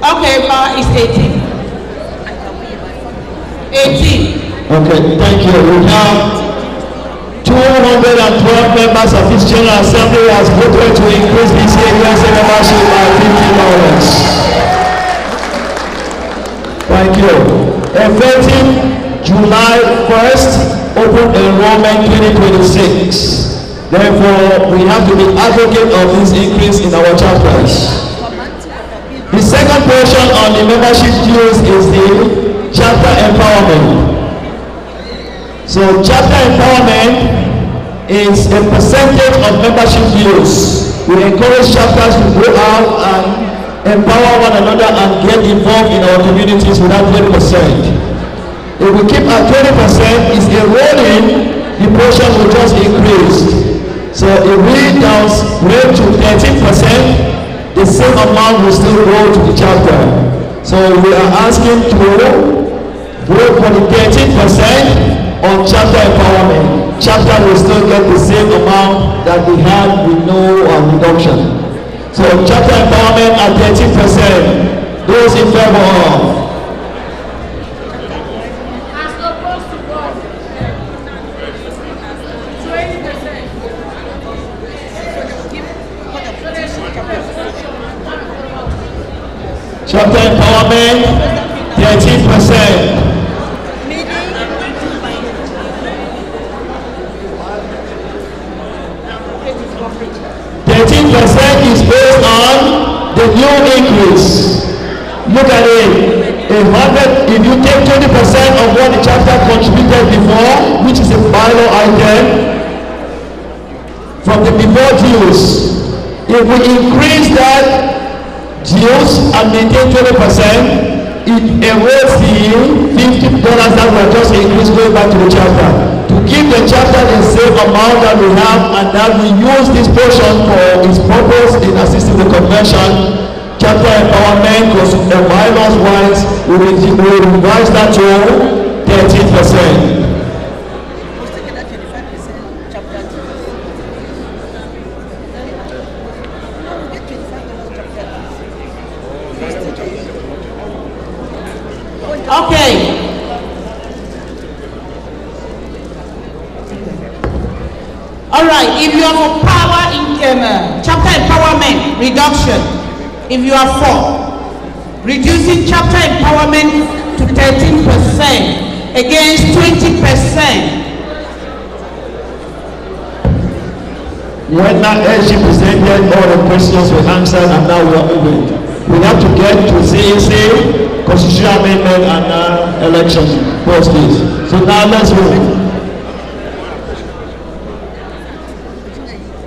Okay, power is 18. 18. Okay, thank you. We have 212 members of this General Assembly has voted to increase BCA USA membership by $50. Thank you. Effective July 1st, open enrollment 2026. Therefore, we have to be advocate of this increase in our chapters. The second portion on the membership dues is the chapter empowerment. So chapter empowerment is a percentage of membership dues. We encourage chapters to go out and empower one another and get involved in our communities with that 20%. If we keep at 20%, it's eroding, the portion will just increase. So if we downgrade to 13%, the same amount will still go to the chapter. So we are asking to vote for the 13% on chapter empowerment. Chapter will still get the same amount that we had with no reduction. So chapter empowerment at 13%. Those in favor of. Chapter empowerment, 13%. 13% is based on the new increase. Look at it. If you take 20% of what the chapter contributed before, which is a bylaw item, from the before dues, if we increase that dues and maintain 20%, it erodes the $50 that were just increased going back to the chapter. To give the chapter the same amount that we have and that we use this portion for its purpose in assisting the convention, chapter empowerment, bylaws wise, we will revise that to 13%. Okay. All right. If you are for power in chapter empowerment reduction, if you are for reducing chapter empowerment to 13% against 20%. When that SG presented, all the questions were answered, and now we are moving. We have to get to CAC, constitutional amendment, and election postings. So now let's move.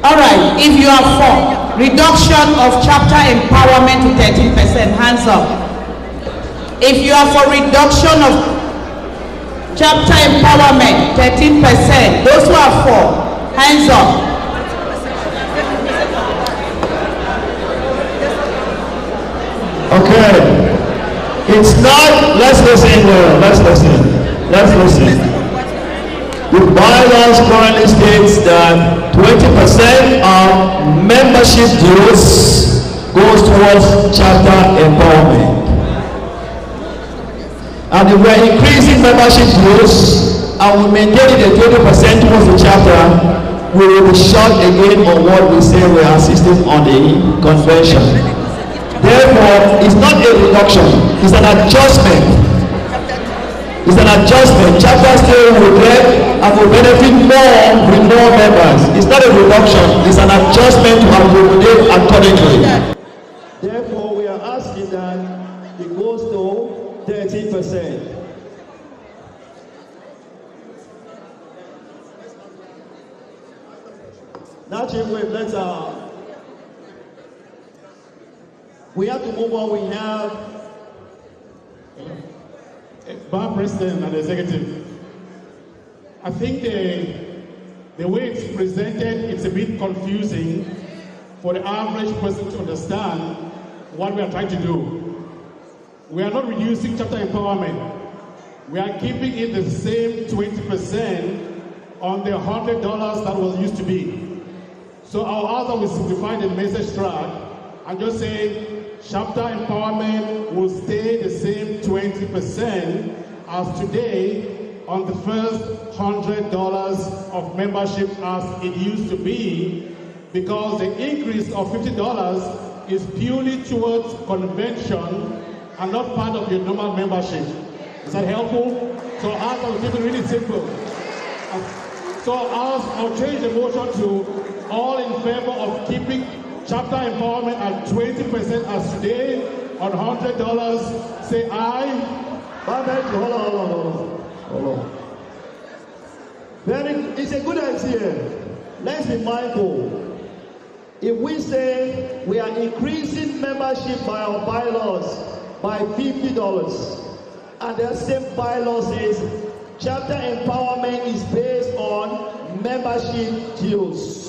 All right, if you are for reduction of chapter empowerment to 13%, hands up. If you are for reduction of chapter empowerment, 13%, those who are for, hands up. Okay, it's not, let's listen. The bylaws currently states that 20% of membership dues goes towards chapter empowerment. And if we're increasing membership dues and we maintain it at 20% towards the chapter, we will be short again on what we say we are assisting on the convention. Therefore, it's not a reduction. It's an adjustment. It's an adjustment. Chapter still will get and will benefit more with more members. It's not a reduction. It's an adjustment to accommodate accordingly. Therefore, we are asking that it goes to 13%. Now, Chief Whip, let's we have to move on. We have Bar President and Executive. I think the way it's presented, it's a bit confusing for the average person to understand what we are trying to do. We are not reducing chapter empowerment. We are keeping it the same 20% on the $100 that was used to be. So our author will simplify the message track and just say chapter empowerment will stay the same 20% as today on the first $100 of membership as it used to be, because the increase of $50 is purely towards convention and not part of your normal membership. Is that helpful? So I will keep it really simple. So I'll change the motion to all in favor of keeping chapter empowerment at 20% as today on $100. Say aye. Hold on. It's a good idea. Let's be mindful. If we say we are increasing membership by our bylaws by $50, and the same bylaw says chapter empowerment is based on membership dues.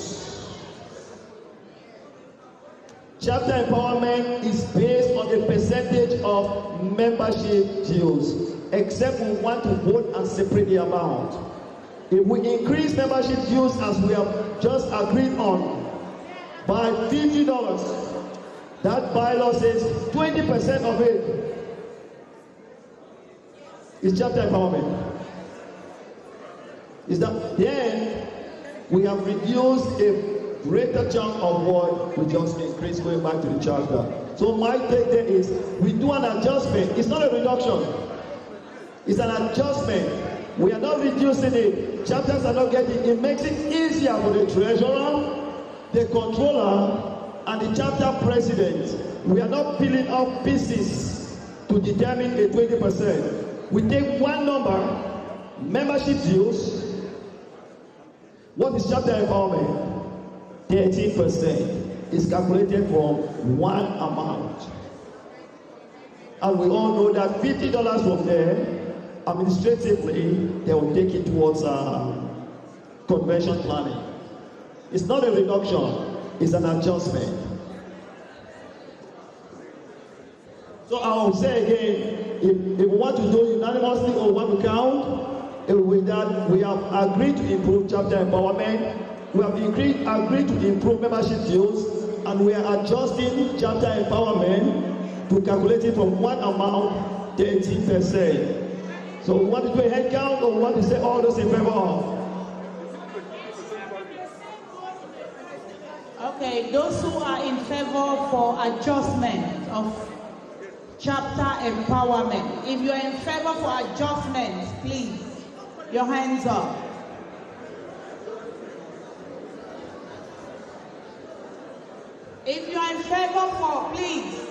Chapter empowerment is based on a percentage of membership dues, except we want to vote and separate the amount. If we increase membership dues as we have just agreed on by $50, that bylaw says 20% of it is chapter empowerment. Is that then we have reduced a greater chunk of what we just increased going back to the charter. So my take there is we do an adjustment. It's not a reduction. It's an adjustment. We are not reducing it. Chapters are not getting it. Makes it easier for the treasurer, the controller, and the chapter president. We are not peeling off pieces to determine a 20%. We take one number, membership dues. What is chapter empowerment? 13% is calculated from one amount. And we all know that $50 from there, administratively, they will take it towards convention planning. It's not a reduction, it's an adjustment. So I will say again, if we want to do unanimously or want to count, with that we have agreed to improve chapter empowerment. We have agreed to improve membership dues, and we are adjusting chapter empowerment to calculate it from one amount, 13%. So we want to do a head count, or we want to say all those in favor of? Okay, those who are in favor for adjustment of chapter empowerment. If you are in favor for adjustment, please, your hands up. If you are in favor for, please.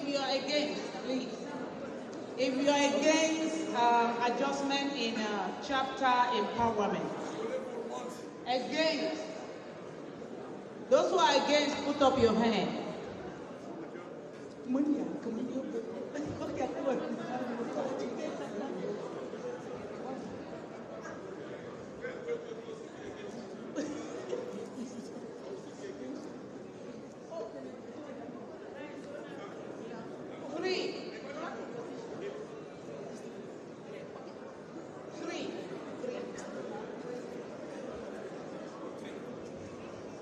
you are against, please. If you are against adjustment in chapter empowerment, against, those who are against, put up your hand.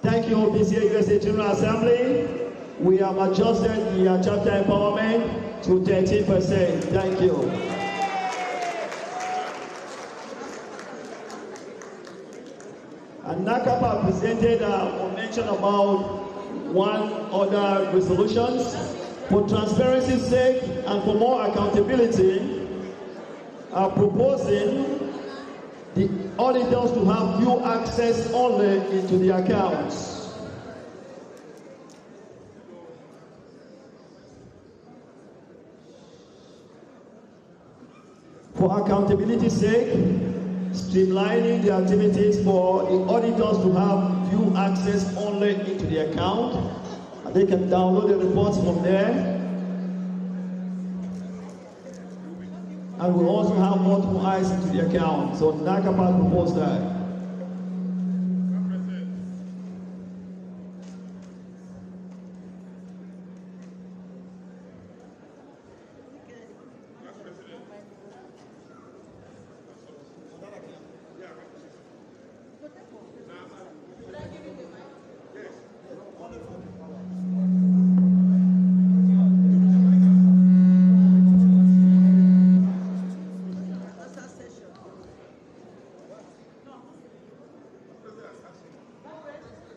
Thank you, BCA USA General Assembly. We have adjusted the chapter empowerment to 13%. Thank you. And NACAPA presented or mentioned about one other resolutions. For transparency's sake and for more accountability, are proposing the auditors to have view access only into the accounts. For accountability's sake, streamlining the activities for the auditors to have view access only into the account. And they can download the reports from there. And we also have multiple eyes into the account. So NACAPA proposed that.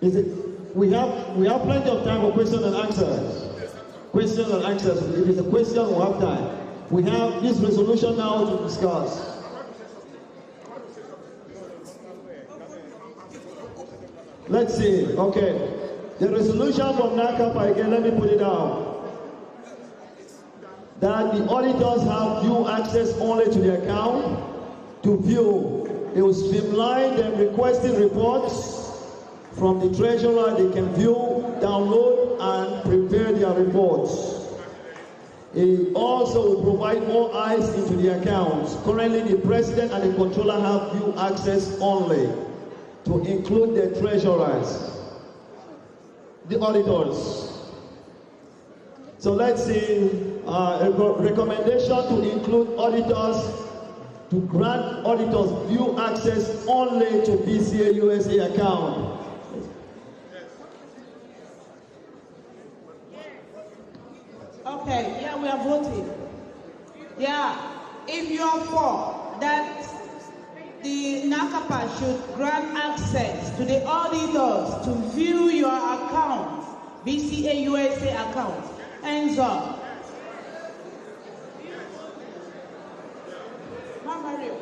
Is it, we have plenty of time for questions and answers. Questions and answers. If it's a question, we'll have time. We have this resolution now to discuss. Let's see. Okay. The resolution from NACAPA, again, let me put it down. That the auditors have view access only to the account to view. They will streamline them requesting reports from the treasurer. They can view, download, and prepare their reports. It also will provide more eyes into the accounts. Currently, the president and the controller have view access only, to include the treasurers, the auditors. So let's see, a recommendation to include auditors, to grant auditors view access only to BCA USA account. Okay, yeah, we are voting. Yeah, if you are for that, the NACAPA should grant access to the auditors to view your account, BCA USA account. Hands up. Mario.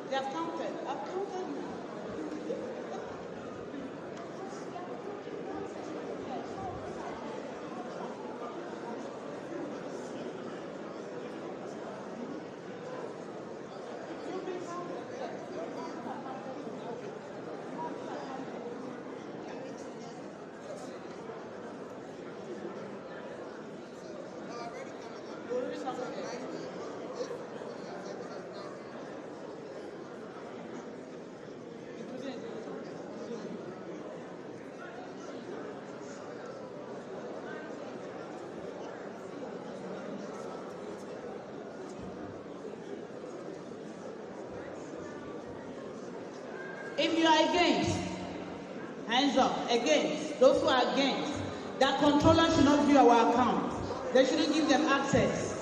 They have counted. I've counted now. If you are against, hands up, against, those who are against, that controller should not view our account. They shouldn't give them access.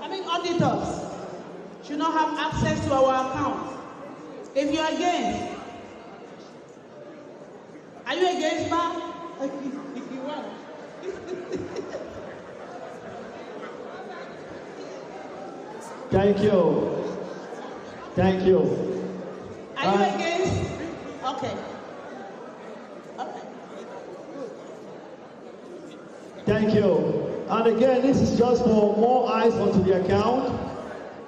I mean, auditors should not have access to our account. If you are against, are you against, ma'am? If you want. Thank you. Thank you. Are you against? Okay. Okay. Thank you. And again, this is just for more eyes onto the account.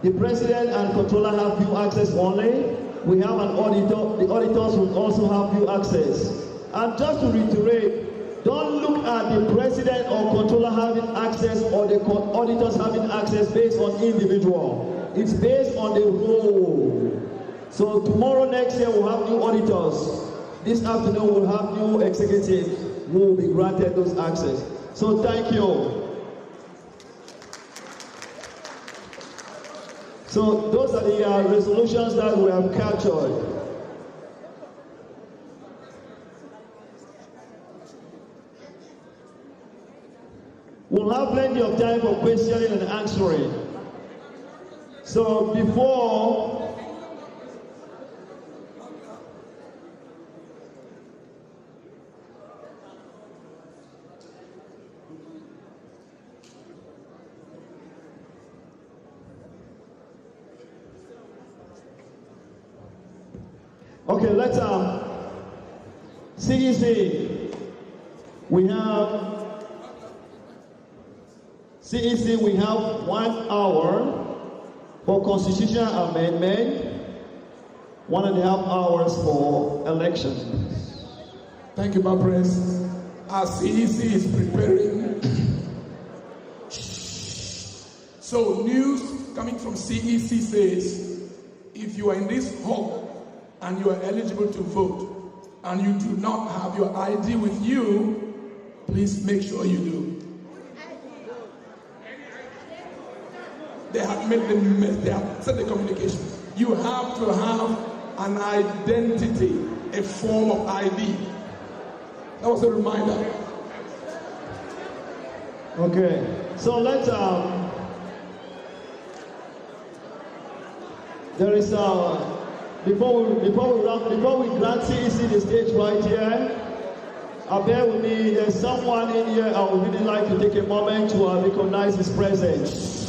The president and controller have view access only. We have an auditor. The auditors will also have view access. And just to reiterate, don't look at the president or controller having access or the auditors having access based on individual. It's based on the role. So tomorrow, next year, we'll have new auditors. This afternoon, we'll have new executives who will be granted those access. So thank you. So those are the resolutions that we have captured. We'll have plenty of time for questioning and answering. So before okay, let's CEC. We have CEC. We have 1 hour for constitutional amendment, 1.5 hours for elections. Thank you, Madam President. Our CEC is preparing. So news coming from CEC says, if you are in this hall and you are eligible to vote and you do not have your ID with you, please make sure you do. They have set the communication. You have to have an identity, a form of ID. That was a reminder. Okay, so let's there is before we grant CEC the stage right here, bear with me. There's someone in here I would really like to take a moment to recognize his presence.